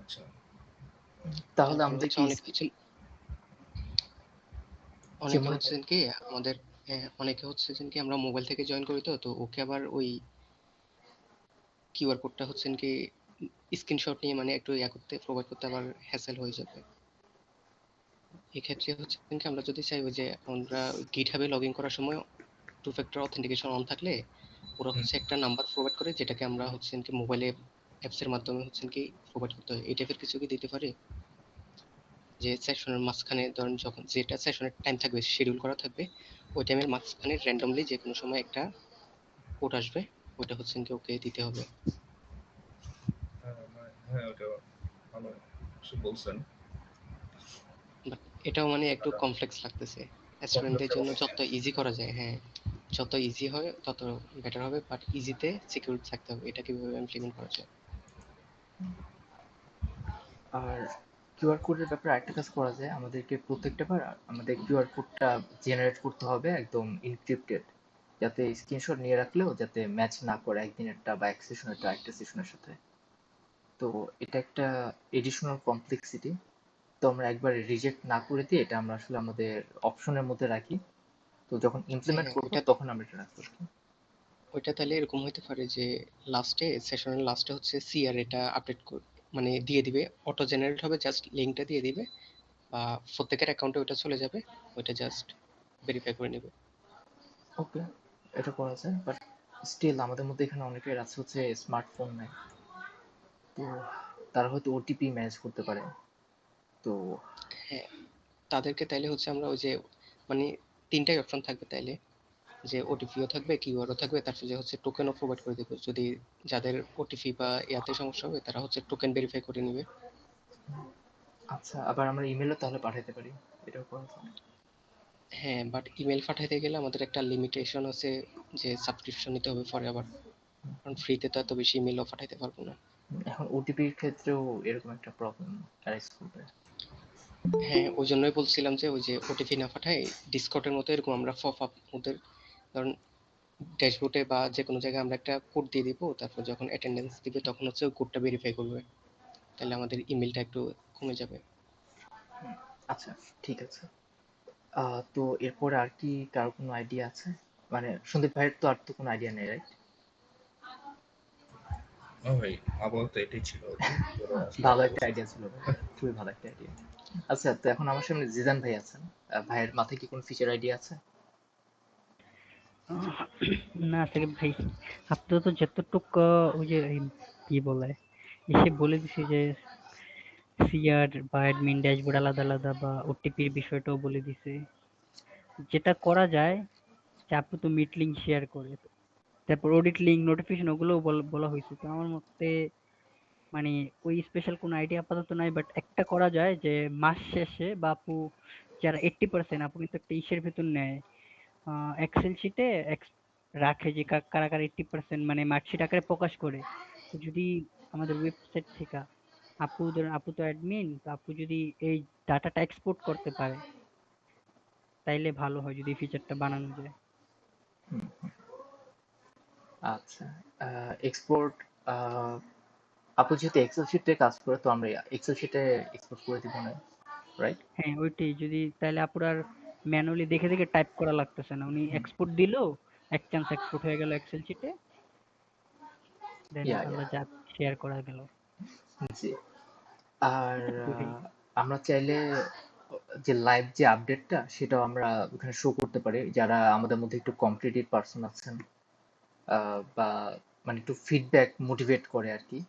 আচ্ছা, তাহলে তারপর আমাদের হচ্ছে কি অনেক কিছু, অনেকে যেমন হচ্ছেন কি আমাদের, অনেকে হচ্ছে যে কি আমরা মোবাইল থেকে জয়েন করি, তো তো ওকে আবার ওই কিউআর কোডটা হচ্ছেন কি স্ক্রিনশট নিয়ে মানে একটু ইয়া করতে প্রোভাইড করতে আবার হ্যাসেল হয়ে যাবে। এক্ষেত্রে হচ্ছে কি আমরা যদি চাইবো যে আমরা গিটহাবে লগ ইন করার সময় টু ফ্যাক্টর অথেন্টিকেশন অন থাকলে ওরা হচ্ছে একটা নাম্বার প্রোভাইড করে, যেটাকে আমরা হচ্ছে কি মোবাইলে অ্যাপস এর মাধ্যমে হচ্ছে কি প্রোভাইড করতে হয়। এই টাইপের কিছু কি দিতে পারি, যে সেশনের মাঝখানে ধরেন যখন যেটা সেশনের টাইম থাকবে শিডিউল করা থাকবে, ওই টাইমের মাঝখানে র্যান্ডমলি যে কোনো সময় একটা কোড আসবে, ওইটা হচ্ছে কি ওকে দিতে হবে। হ্যাঁ হ্যাঁ, ওটা ভালো কিছু বলছেন। বাট এটাও মানে একটু কমপ্লেক্স লাগতেছে। স্টুডেন্টদের জন্য যত ইজি করা যায়, হ্যাঁ যত ইজি হয় তত বেটার হবে, বাট ইজিতে সিকিউর থাকতে হবে। এটা কিভাবে ইমপ্লিমেন্ট করা যায়? আর কিউআর কোডের ব্যাপারে আরেকটা কাজ করা যায়, আমাদেরকে প্রত্যেকটা বার আমাদের কিউআর কোডটা জেনারেট করতে হবে একদম ইনক্রিপ্টেড, যাতে স্ক্রিনশট নিয়ে রাখলেও যাতে ম্যাচ না করে একদিনেরটা বা এক সেশনেরটা আরেকটা সেশনের সাথে। তো এটা একটা এডিশনাল কমপ্লেক্সিটি, তো আমরা একবারে রিজেক্ট না করে দিয়ে এটা আমরা আসলে আমাদের অপশনের মধ্যে রাখি, তো যখন হ্যাঁ ইমপ্লিমেন্ট হ্যাঁ, করবো ওইটা তখন আমরা এটা রাখবো আর কি। ওইটা তাহলে এরকম হতে পারে যে লাস্টে সেশনের লাস্টে হচ্ছে সিআর এটা আপডেট মানে দিয়ে দিবে, অটো জেনারেট হবে, জাস্ট লিঙ্কটা দিয়ে দিবে বা প্রত্যেকের অ্যাকাউন্টে ওইটা চলে যাবে, ওইটা জাস্ট ভেরিফাই করে নেবে। ওকে, এটা করা যায়, বাট স্টিল আমাদের মধ্যে এখানে অনেকের আছে হচ্ছে স্মার্টফোন নাই, তো তারা হয়তো ওটিপি ম্যানেজ করতে পারে। তো হ্যাঁ, তাদেরকে তাইলে হচ্ছে আমরা ওই যে মানে তিনটাই অপশন থাকবে তাইলে, যে ওটিপিও থাকবে, কিউআরও থাকবে, তারপর যে হচ্ছে টোকেনও প্রোভাইড করে দেবে। যদি যাদের ওটিপি বা ইয়াতে সমস্যা হবে তারা হচ্ছে টোকেন ভেরিফাই করে নিবে। আচ্ছা, আবার আমরা ইমেলও তাহলে পাঠাতে পারি, এটাও করা যায়। হ্যাঁ, বাট ইমেল পাঠাইতে গেলে আমাদের একটা লিমিটেশন আছে, যে সাবস্ক্রিপশন নিতে হবে ফর এভার, কারণ ফ্রিতে তো এত বেশি ইমেলও পাঠাইতে পারবো না। এখন ওটিপির ক্ষেত্রেও এরকম একটা প্রবলেম অ্যারাইজ করবে। হ্যাঁ, ওই জন্যই বলছিলাম যে ওই যে ওটিপি না পাঠাই ডিসকর্ডের মতো এরকম আমরা পপ আপ ওদের, কারণ ড্যাশবোর্ডে বা যে কোনো জায়গায় আমরা একটা কোড দিয়ে দিব, তারপর যখন অ্যাটেন্ডেন্স দিবে তখন হচ্ছে ওই কোডটা ভেরিফাই করবে, তাহলে আমাদের ইমেলটা একটু কমে যাবে। আচ্ছা, ঠিক আছে। তো এরপর আর কি কারো কোনো আইডিয়া আছে? মানে সন্দীপ ভাইয়ের তো আর তো কোনো আইডিয়া নেই, রাইট? না ভাই, আপাতত এটাই ছিল আর কি, পরে আসলে ভালো একটা আলোচনা। আইডিয়া ছিল ভাই, খুবই ভালো একটা আইডিয়া। আচ্ছা, তো এখন আমার সামনে জিদান ভাই আছেন। ভাইয়ের মাথায় কি কোনো ফিচার আইডিয়া আছে? আহ, না সাকিব ভাই, আপাতত যতটুক ওই যে কি বলে, এসে বলে দিছি যে সিআর বা অ্যাডমিন ড্যাশবোর্ড আলাদা আলাদা, বা ওটিপির বিষয়টাও বলে দিছে। যেটা করা যায় যে আপু তো মিট লিঙ্ক শেয়ার করে, তারপর অডিট লিঙ্ক নোটিফিকেশন ওগুলোও বলা হয়েছে। তো আমার মতে মানে ওই স্পেশাল কোনো আইডিয়া আপাতত নাই, বাট একটা করা যায় যে মাস শেষে বা আপু যারা 80%, আপু কিন্তু একটা ইসের ভেতর নেয়, এক্সেল শিটে রাখে যে কারা কারা 80% মানে মার্কশিট আকারে প্রকাশ করে। তো যদি আমাদের ওয়েবসাইট থেকে আপু, ধরেন আপু তো অ্যাডমিন, তো আপু যদি এই ডাটাটা এক্সপোর্ট করতে পারে তাইলে ভালো হয় যদি ফিচারটা বানানো যায়। আচ্ছা, এক্সপোর্ট, আপু যেহেতু এক্সেল শিটে কাজ করে, তো আমরা এক্সেল শিটে এক্সপোর্ট করে দিব না, রাইট? হ্যাঁ ওইটাই, যদি তাহলে আপুর আর ম্যানুয়ালি দেখে দেখে টাইপ করা লাগতেছে না, উনি এক্সপোর্ট দিলো, এক চান্স এক্সপোর্ট হয়ে গেল এক্সেল শিটে, দেন ইয়া ইয়া, ইনশাল্লাহ যা শেয়ার করা গেল। জি। আর ওইটাই। আমরা চাইলে যে লাইভ যে আপডেটটা সেটাও আমরা ওখানে শো করতে পারি, যারা আমাদের মধ্যে একটু কম্পিটিটিভ পার্সন আছেন, বা মানে একটু ফিডব্যাক মোটিভেট করে আর কি।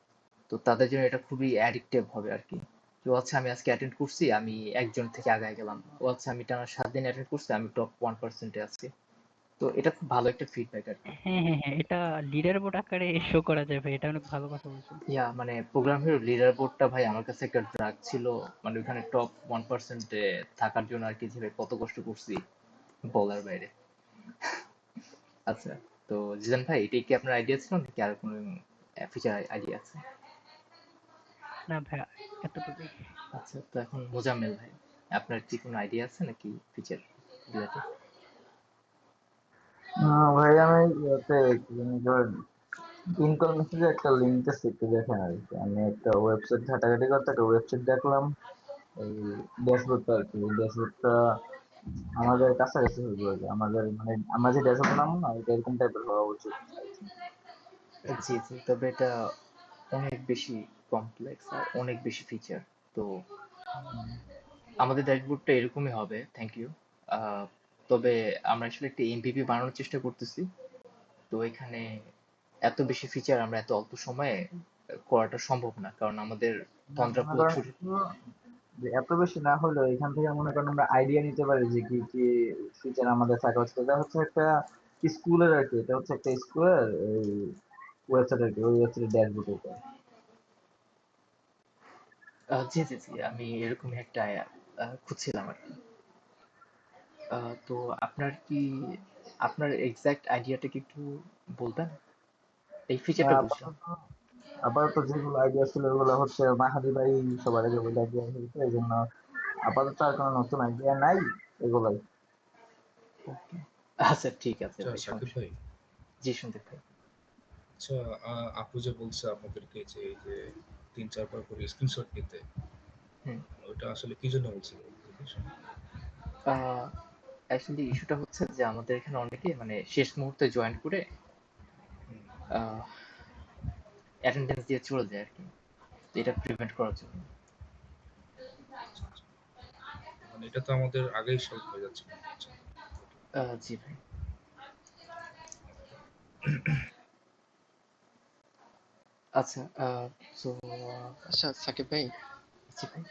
তো তাদের জন্য এটা খুবই অ্যাডিকটিভ হবে আর কি। তো আচ্ছা, আমি আজকে অ্যাটেন্ড করছি, আমি একজন থেকে আগায় গেলাম। ও আচ্ছা, আমি টানা 7 দিন অ্যাটেন্ড করছি, আমি টপ 1%-এ আছি। তো এটা খুব ভালো একটা ফিডব্যাক আর কি। হ্যাঁ হ্যাঁ হ্যাঁ, এটা লিডার বোর্ড আকারে শো করা যায় ভাই, এটা অনেক ভালো কথা বলছেন। ইয়া মানে প্রোগ্রাম হিরো লিডার বোর্ডটা ভাই আমার কাছে একটা ড্রাগ ছিল। মানে ওখানে টপ 1%-এ থাকার জন্য আর কি, যে ভাই কত কষ্ট করছি বলার বাইরে। আচ্ছা, তো জিজান ভাই, এটাই কি আপনার আইডিয়া ছিল নাকি আর কোনো ফিচার আইডিয়া আছে? না ভাই, এতটুকুই। আচ্ছা, তো এখন মোজাম্মেল ভাই, আপনার কি কোনো আইডিয়া আছে নাকি ফিচার রিলেটেড? ভাই আমি ইনকল মেসেজে একটা লিঙ্ক আছে, একটু দেখেন আর কি। আমি একটা ওয়েবসাইট ঘাটাঘাটি করতে একটা ওয়েবসাইট দেখলাম, এই ড্যাশবোর্ডটা আর কি। ড্যাশবোর্ডটা আমাদের কাছাকাছি হইব আর কি। আমাদের মানে আমরা যে ড্যাশবোর্ড নাম না, এটা এরকম টাইপের হওয়া উচিত। জি জি, তবে এটা অনেক বেশি কমপ্লেক্স আর অনেক বেশি ফিচার। তো আমাদের ড্যাশবোর্ডটা এরকমই হবে, থ্যাংক ইউ। তবে আমরা আসলে একটা এমভিপি বানানোর চেষ্টা করতেছি। তো এখানে এত বেশি ফিচার আমরা এত অল্প সময়ে করাটা সম্ভব না, কারণ আমাদের না, তন্দ্রা মনে করেন প্রচুর। যে এত বেশি না হলেও এখান থেকে মনে করেন আমরা আইডিয়া নিতে পারি যে কি কি ফিচার আমাদের থাকা উচিত। এটা হচ্ছে একটা স্কুলের আর কি, এটা হচ্ছে একটা স্কুলের এই ওয়েবসাইট আর কি, ওই ওয়েবসাইটের ড্যাশবোর্ড এটা। জি জি জি, আমি এরকমই একটা খুঁজছিলাম আর কি। তো আপনার কি, আপনার এক্সাক্ট আইডিয়াটা কি একটু বলবেন? এই ফিচারটা বুঝলাম। আপাতত আপাতত যেগুলো আইডিয়া ছিল ওগুলো হচ্ছে মাহাদি ভাই সবার আগে বলে আইডিয়া হয়েছে, এই জন্য আপাতত আর কোনো নতুন আইডিয়া নাই, এগুলাই। ওকে, আচ্ছা ঠিক আছে আচ্ছা ভাই, সাকিব সমস্যা ভাই, নেই। জি শুনতে পাই। আচ্ছা, আপু যে বলছে আপনাদেরকে যে এই যে 3-4 বার করে স্ক্রিনশট নিতে, হুম। ওইটা আসলে কি জন্য বলছিল দেখি শুনি। অ্যাকচুয়ালি ইস্যুটা হচ্ছে যে আমাদের এখানে অনেকে মানে শেষ মুহূর্তে জয়েন করে হুম, অ্যাটেন্ডেন্স দিয়ে চলে যায় আর কি। তো এটা প্রিভেন্ট করার জন্য। আচ্ছা আচ্ছা, মানে এটা তো আমাদের আগেই সলভ হয়ে যাচ্ছে মনে হচ্ছে। জি ভাই। আচ্ছা, সো আচ্ছা সাকিব ভাই, জি ভাই।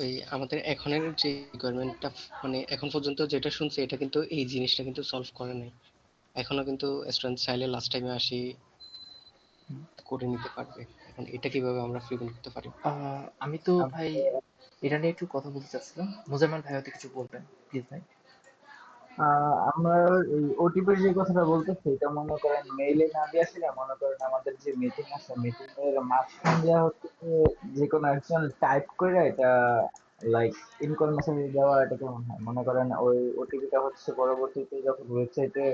ওই আমাদের এখনের যে রিকোয়ারমেন্টটা মানে এখন পর্যন্ত যেটা শুনছি এটা কিন্তু এই জিনিসটা কিন্তু সলভ করে নাই। এখনো কিন্তু স্টুডেন্ট চাইলে লাস্ট টাইমে আসি হুম। করে নিতে পারবে। এখন এটা কিভাবে আমরা প্রিভেন্ট করতে পারি? আমি তো ভাই এটা নিয়ে একটু কথা বলতে চাচ্ছিলাম। মোজাম্মেল ভাই হয়তো কিছু বলবেন, প্লিজ ভাই। আমরা এই ওটিপির যে কথাটা বলতেছি, এটা মনে করেন মেইলে না দিয়ে আসলে মনে করেন আমাদের যে মিটিং আছে, মিটিং এর মাঝখান দেওয়া হচ্ছে যে কোনো একজন টাইপ করে এটা লাইক ইনকল মেসেজ দেওয়া, এটা কেমন হয়? মনে করেন ওই ওটিপিটা হচ্ছে পরবর্তীতে যখন ওয়েবসাইটে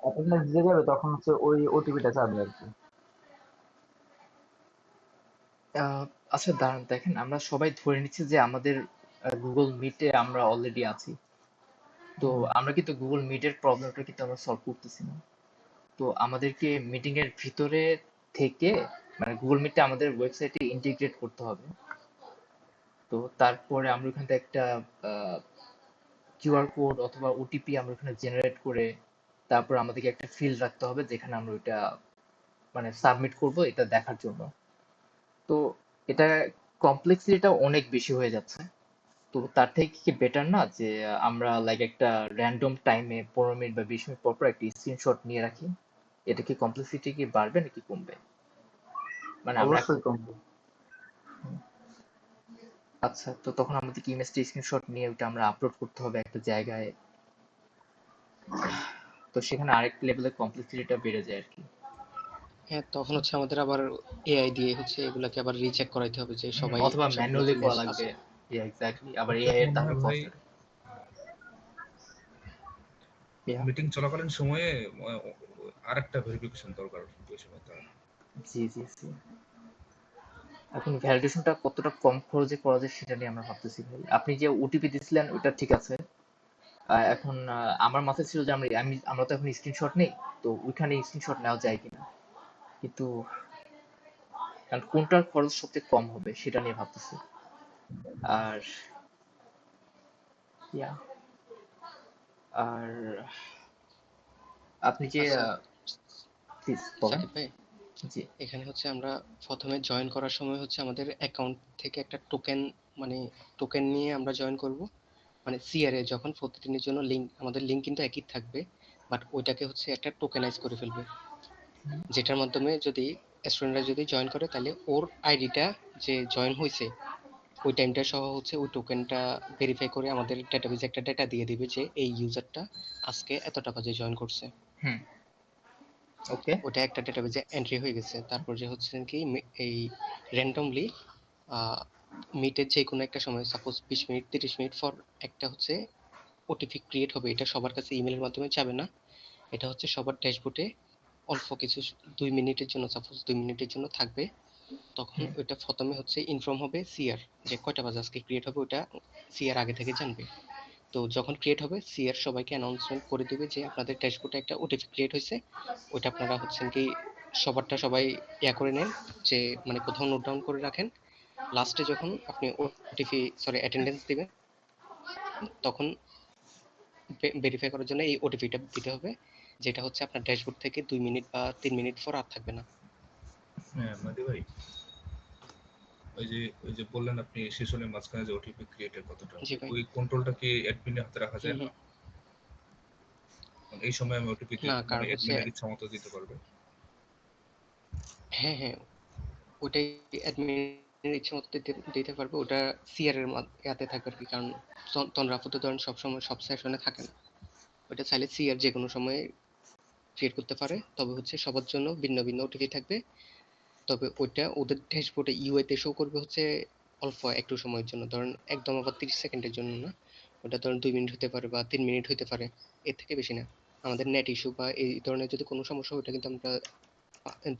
অ্যাটেন্ডেন্স দিয়ে যাবে তখন হচ্ছে ওই ওটিপিটা চাবে আর কি। আচ্ছা দাঁড়ান, দেখেন আমরা সবাই ধরে নিচ্ছি যে আমাদের গুগল মিটে আমরা অলরেডি আছি। তো আমরা কিন্তু গুগল মিটের প্রবলেমটা কিন্তু আমরা সলভ করতেছি না। তো আমাদেরকে মিটিং এর ভিতরে থেকে মানে গুগল মিটটা আমাদের ওয়েবসাইটে ইন্টিগ্রেট করতে হবে। তো তারপরে আমরা ওখান থেকে একটা কিউআর কোড অথবা ওটিপি আমরা ওখানে জেনারেট করে তারপর আমাদেরকে একটা ফিল্ড রাখতে হবে যেখানে আমরা ওইটা মানে সাবমিট করব এটা দেখার জন্য। তো এটা কমপ্লেক্সিটিটা অনেক বেশি হয়ে যাচ্ছে। তো তার থেকে কি বেটার না যে আমরা লাইক একটা র্যান্ডম টাইমে 15 মিনিট বা 20 মিনিট পর পর একটা স্ক্রিনশট নিয়ে রাখি? এটা কি কমপ্লেক্সিটি কি বাড়বে নাকি কমবে? মানে আমরা অবশ্যই কমবে। আচ্ছা, তো তখন আমাদের কি ইমেজটা স্ক্রিনশট নিয়ে ওটা আমরা আপলোড করতে হবে একটা জায়গায়। তো সেখানে আরেক লেভেলের কমপ্লেক্সিটিটা বেড়ে যায় আর কি। হ্যাঁ, তখন হচ্ছে আমাদের আবার এআই দিয়ে হচ্ছে এগুলাকে আবার রিচেক করাইতে হবে যে সবাই অথবা সবগুলো ম্যানুয়ালি করা ইমেজ লাগবে। আছে। এক্স্যাক্টলি, আবার আপনার এআই এর মনে দামে হয় ভাই কস্ট। মিটিং চলাকালীন সময়ে আরেকটা ভেরিফিকেশন দরকার ওই সময়টা। জি জি জি। এখন ভ্যালিডেশনটা কতটা কম খরচে করা যায় সেটা নিয়ে আমরা ভাবতেছি ভাই। আপনি যে ওটিপি দিছিলেন ওটা ঠিক আছে। এখন আমার মাথায় ছিল যে আমরা তো এখন স্ক্রিনশট নেই, তো ওইখানে স্ক্রিনশট নেওয়া যায় কিনা, কিন্তু কারণ কোনটার খরচ সবচেয়ে কম হবে সেটা নিয়ে ভাবতেছি। আর ইয়া আর আপনি যে আচ্ছা প্লিজ বলেন। সাকিব ভাই, জি এখানে হচ্ছে আমরা প্রথমে জয়েন করার সময় হচ্ছে আমাদের অ্যাকাউন্ট থেকে একটা টোকেন মানে টোকেন নিয়ে আমরা জয়েন করব। মানে সিআরএ যখন প্রতিদিনের জন্য লিংক আমাদের লিংক কিন্তু একই থাকবে, বাট ওইটাকে হচ্ছে একটা টোকেনাইজ করে ফেলবে, যেটার মাধ্যমে যদি স্টুডেন্টরা যদি জয়েন করে তাহলে ওর আইডিটা যে জয়েন হয়েছে ওই টাইমটা সহ হচ্ছে ওই টোকেনটা ভেরিফাই করে আমাদের ডেটাবেজে একটা ডেটা দিয়ে দিবে যে এই ইউজারটা আজকে এতটা বাজে জয়েন করছে। হুম ওকে ওটা একটা ডেটাবেজে এন্ট্রি হয়ে গেছে। তারপর যে হচ্ছে কি এই র্যান্ডমলি মিটের যে কোনো একটা সময় সাপোজ 20 মিনিট 30 মিনিট পর একটা হচ্ছে ওটিপি ক্রিয়েট হবে। এটা সবার কাছে ইমেলের মাধ্যমে যাবে না, এটা হচ্ছে সবার ড্যাশবোর্ডে অল্প কিছু 2 মিনিটের জন্য সাপোজ 2 মিনিটের জন্য থাকবে। তখন ওইটা প্রথমে হচ্ছে ইনফর্ম হবে সিআর যে কয়টা বাজে আজকে ক্রিয়েট হবে, ওটা সিআর আগে থেকে জানবে। তো যখন ক্রিয়েট হবে সিআর সবাইকে অ্যানাউন্সমেন্ট করে দিবে যে আপনাদের ড্যাশবোর্ডে একটা ওটিপি ক্রিয়েট হয়েছে। ওইটা আপনারা হচ্ছেন কি সবারটা সবাই করে নেন, যে মানে কোথাও নোট ডাউন করে রাখেন। লাস্টে যখন আপনি ওটিপি অ্যাটেন্ডেন্স দিবেন তখন ভেরিফাই করার জন্য এই ওটিপিটা দিতে হবে, যেটা হচ্ছে আপনার ড্যাশবোর্ড থেকে 2 মিনিট বা 3 মিনিট পর আর থাকবে না। হ্যাঁ মাদি ভাই, ওই যে বললেন আপনি সেশনের মাঝখানে যে ওটিপি ক্রিয়েটের কথাটা, জি ভাই। ওই কন্ট্রোলটা কি অ্যাডমিনের হাতে রাখা যায় না? হুম। মানে এই সময় আমি ওটিপি না, মানে কারণ হচ্ছে অ্যাডমিনের ইচ্ছা মতো দিতে পারবে? হ্যাঁ হ্যাঁ, ওটাই অ্যাডমিনের ইচ্ছে মতো দিতে পারবে। ওটা সিআর এর ইয়াতে থাকবে আর কি, কারণ তন্দ্রা আপাতত ধরেন সবসময় সব সেশনে থাকে না। ওটা চাইলে সিআর যে কোনো সময় ক্রিয়েট করতে পারে, তবে হচ্ছে সবার জন্য ভিন্ন ভিন্ন ওটিপি থাকবে। তবে ওইটা ওদের ড্যাশবোর্ডে ইউআইতে শো করবে হচ্ছে অল্প একটু সময়ের জন্য, ধরেন একদম আবার 30 সেকেন্ডের জন্য না। ওটা ধরেন 2 মিনিট হতে পারে বা 3 মিনিট হতে পারে, এর থেকে বেশি না। আমাদের নেট ইস্যু বা এই ধরনের যদি কোনো সমস্যা হয় ওটা কিন্তু আমরা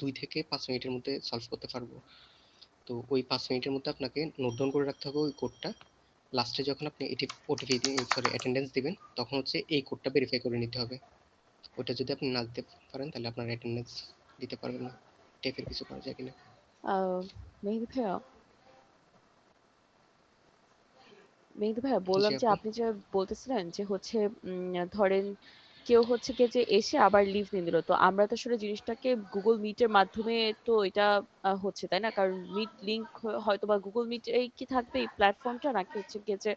2 থেকে 5 মিনিটের মধ্যে সলভ করতে পারবো। তো ওই 5 মিনিটের মধ্যে আপনাকে নোট ডাউন করে রাখতে হবে ওই কোডটা। লাস্টে যখন আপনি ওটিপি অ্যাটেন্ডেন্স দিবেন তখন হচ্ছে এই কোডটা ভেরিফাই করে নিতে হবে। ওটা যদি আপনি না দিতে পারেন তাহলে আপনার অ্যাটেন্ডেন্স দিতে পারবেন না। টাইপের কিছু করা যায় কিনা? মেহেদী ভাইয়া, বললাম জি যে আপু। আপনি যে বলতেছিলেন যে হচ্ছে ধরেন কেউ হচ্ছে গিয়ে যে এসে আবার লিভ নিয়ে নিল, তো আমরা তো আসলে জিনিসটাকে গুগল মিটের মাধ্যমে তো এটা হচ্ছে, তাই না? কারণ মিট লিংক হয়তো বা গুগল মিট এই কি থাকবে এই প্ল্যাটফর্মটা, নাকি হচ্ছে গিয়ে যে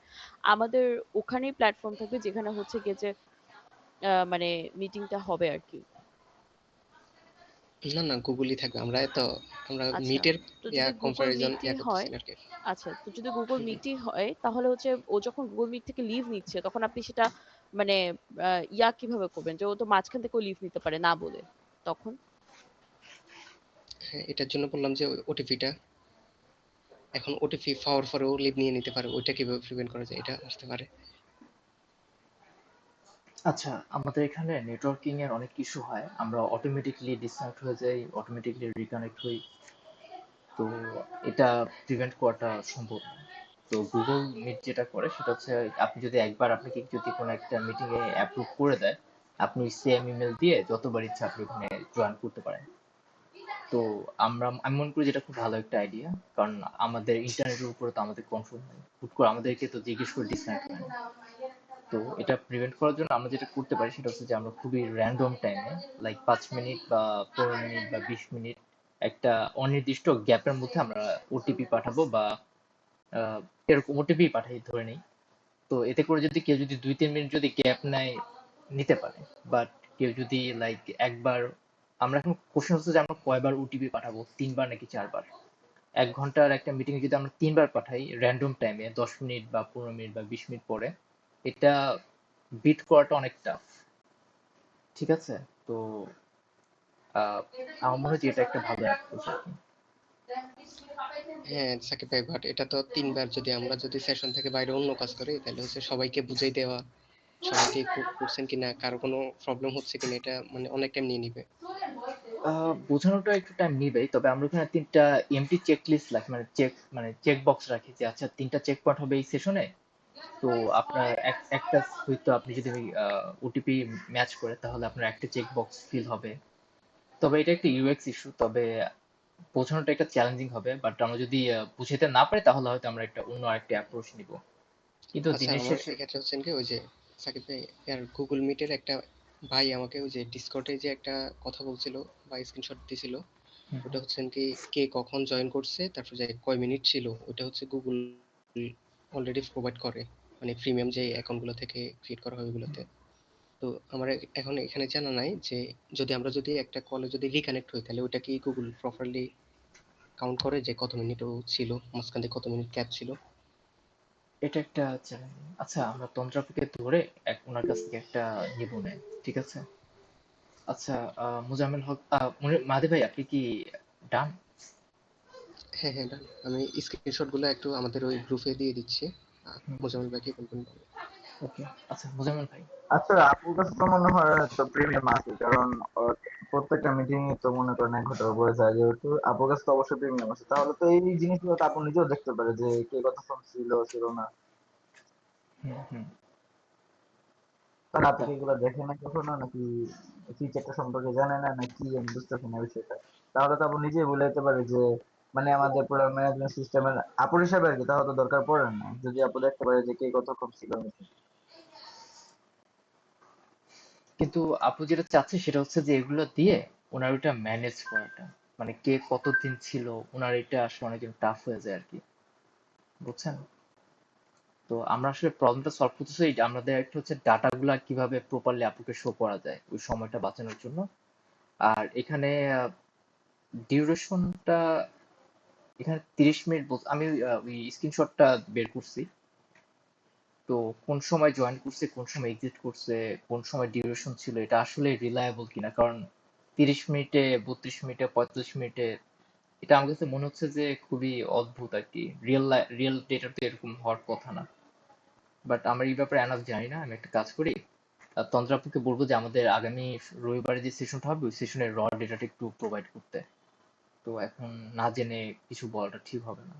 আমাদের ওখানেই প্ল্যাটফর্ম থাকবে যেখানে হচ্ছে গিয়ে যে মানে মিটিংটা হবে আর কি। না না, গুগলই থাকবে। আমরা আচ্ছা, মিটের তো যদি গুগল কম্পারিজন মিটই হয়, করতেছি না আর কি। আচ্ছা তো যদি গুগল হুম, হুম। মিটই হয় তাহলে হচ্ছে ও যখন গুগল মিট থেকে লিভ নিচ্ছে তখন আপনি সেটা মানে কিভাবে করবেন যে ও তো মাঝখান থেকে লিভ নিতে পারে না বলে, তখন? হ্যাঁ, এটার জন্য বললাম যে ওটিপিটা, এখন ওটিপি পাওয়ার পরেও লিভ নিয়ে নিতে পারে, ওইটা কিভাবে প্রিভেন্ট করা যায়, এটা আসতে পারে। আচ্ছা, আমাদের এখানে নেটওয়ার্কিং এর অনেক ইস্যু হয়, আমরা অটোমেটিকলি ডিসকানেক্ট হয়ে যাই, অটোমেটিকলি রিকানেক্ট হই। তো এটা প্রিভেন্ট করাটা সম্ভব না। তো গুগল মিট যেটা করে সেটা হচ্ছে, আপনি যদি একবার আপনাকে যদি কোনো একটা মিটিং এ অ্যাপ্রুভ করে দেয়, আপনি সেম ইমেল দিয়ে যতবার ইচ্ছা আপনি ওখানে জয়েন করতে পারেন। তো আমি মনে করি যেটা খুব ভালো একটা আইডিয়া, কারণ আমাদের ইন্টারনেটের উপরে তো আমাদের কন্ট্রোল নেই, হুট করে আমাদেরকে তো জিজ্ঞেস করে ডিসকানেক্ট হয় না। তো এটা প্রিভেন্ট করার জন্য আমরা যেটা করতে পারি সেটা হচ্ছে যে আমরা খুবই র্যান্ডম টাইমে, লাইক 5 মিনিট বা 15 মিনিট বা 20 মিনিট, একটা অনির্দিষ্ট গ্যাপের মধ্যে আমরা ওটিপি পাঠাবো, বা এরকম ওটিপি পাঠাই ধরে নেই। তো এতে করে যদি কেউ যদি 2-3 মিনিট যদি গ্যাপ নেয়, নিতে পারে। বাট কেউ যদি লাইক একবার, আমরা এখন কোশ্চেন হচ্ছে যে আমরা কয়বার ওটিপি পাঠাবো, 3বার নাকি 4বার? 1 ঘন্টার একটা মিটিং যদি আমরা 3বার পাঠাই র্যান্ডম টাইমে, 10 মিনিট বা 15 মিনিট বা 20 মিনিট পরে, এটা বিট করাটা অনেক টাফ। ঠিক আছে? তো আহ, আমার মনে হয় যে এটা একটা ভালো অ্যাপ্রোচ আর কি। হ্যাঁ সাকিব ভাই, বাট এটা তো 3বার, আমরা যদি সেশন থেকে বাইরে অন্য কাজ করি তাহলে হচ্ছে সবাইকে বুঝাই দেওয়া, সবাইকে করছেন কিনা, কারো কোনো প্রবলেম হচ্ছে কিনা, এটা মানে অনেক টাইম নিয়ে নিবে। বোঝানোটা একটু টাইম নিবেই, তবে আমরা ওখানে 3টা এমটি চেক লিস্ট রাখি, মানে চেক বক্স রাখি যে আচ্ছা 3টা চেক পয়েন্ট হবে এই সেশনে। তো আপনার একটা হয়তো আপনি যদি ওটিপি ম্যাচ করে তাহলে আপনার একটা চেক বক্স ফিল হবে। তবে এটা একটা ইউএক্স ইস্যু, তবে বোঝানোটা একটা চ্যালেঞ্জিং হবে, বাট আমরা যদি বুঝাতে না পারি তাহলে হয়তো আমরা একটা অন্য আরেকটা অ্যাপ্রোচ নিব। কিন্তু আচ্ছা, দিনের আমার শেষে এক্ষেত্রে হচ্ছেন কি, ওই যে সাকিব ভাই, আর গুগল মিটের একটা ভাই আমাকে ওই যে ডিসকর্ডে যে একটা কথা বলছিল বা স্ক্রিনশট দিছিল, ওটা হচ্ছেন কি কে কখন জয়েন করছে, তারপর যে কয় মিনিট ছিল, ওটা হচ্ছে গুগল অলরেডি প্রোভাইড করে, মানে প্রিমিয়াম যে অ্যাকাউন্টগুলো থেকে ক্রিয়েট করা হয় ওগুলোতে। তো আমার এখন এখানে জানা নাই যে যদি একটা কলে যদি রিকানেক্ট হই তাহলে ওটা কি গুগল প্রপারলি কাউন্ট করে যে কত মিনিট ও ছিল, মাঝখান থেকে কত মিনিট গ্যাপ ছিল। এটা একটা চ্যালেঞ্জ। আচ্ছা, আমরা তন্ত্রাপুকে ধরে ওনার কাছ থেকে একটা নিব নেয়, ঠিক আছে? আচ্ছা, মুজাম্মেল হক, মাহাদি ভাই, আপনি কি ডান? হ্যাঁ হ্যাঁ done। আমি স্ক্রিনশট গুলো একটু আমাদের ওই গ্রুপে দিয়ে দিচ্ছি, মোজাম্মেল ভাইকে বলবেন। ওকে। আচ্ছা, মুজাম্মেল ভাই। আচ্ছা, আপুর কাছে তো মনে হয় তো প্রিমিয়াম আছে, কারণ প্রত্যেকটা মিটিং এ তো মনে করেন 1 ঘন্টা উপরে যায়, যেহেতু আপুর কাছে তো অবশ্যই প্রিমিয়াম আছে, তাহলে তো এই জিনিসগুলো তো আপু নিজেও দেখতে পারে যে কে কতক্ষণ ছিল ছিল না। হুম হুম। কারণ আপু তা কি এগুলো দেখে না কখনো, নাকি ফিচারটা সম্পর্কে জানে না, নাকি আমি বুঝতেছি না বিষয়টা। তাহলে তো আপু নিজেই বলে দিতে পারে যে মানে আমাদের পুরো ম্যানেজমেন্ট সিস্টেমের আপুর হিসাবে আর কি, তাহলে তো দরকার পড়ে না যদি আপু দেখতে পারে যে কে কতক্ষণ ছিল meeting এ। কিন্তু আপু যেটা চাচ্ছে সেটা হচ্ছে যে এগুলো দিয়ে ওনার ওটা ম্যানেজ করাটা, মানে কে কতদিন ছিল, ওনার এটা আসলে অনেকদিন টাফ হয়ে যায় আর কি, বুঝছেন? তো আমরা আসলে প্রবলেমটা সলভ করতেছি, আমাদের একটা হচ্ছে ডাটাগুলা কিভাবে প্রপারলি আপুকে শো করা যায় ওই সময়টা বাঁচানোর জন্য। আর এখানে ডিউরেশনটা, এখানে 30 মিনিট আমি ওই স্ক্রিনশটটা বের করছি। তো কোন সময় জয়েন করছে, কোন সময় এক্সিট করছে, কোন সময় ডিউরেশন ছিল, এটা আসলে রিলায়েবল কিনা, কারণ 30 মিনিটে, 32 মিনিটে, 45 মিনিটে, এটা আমার কাছে মনে হচ্ছে যে খুবই অদ্ভুত আর কি। রিয়েল ডেটা তো এরকম হওয়ার কথা না। বাট আমার এই ব্যাপারে এনাফ জানি না, আমি একটা কাজ করি, তন্দ্রাপুকে বলবো যে আমাদের আগামী রবিবারে যে সেশনটা হবে ওই সেশনের র ডেটাটা একটু প্রোভাইড করতে। তো এখন না জেনে কিছু বলাটা ঠিক হবে না।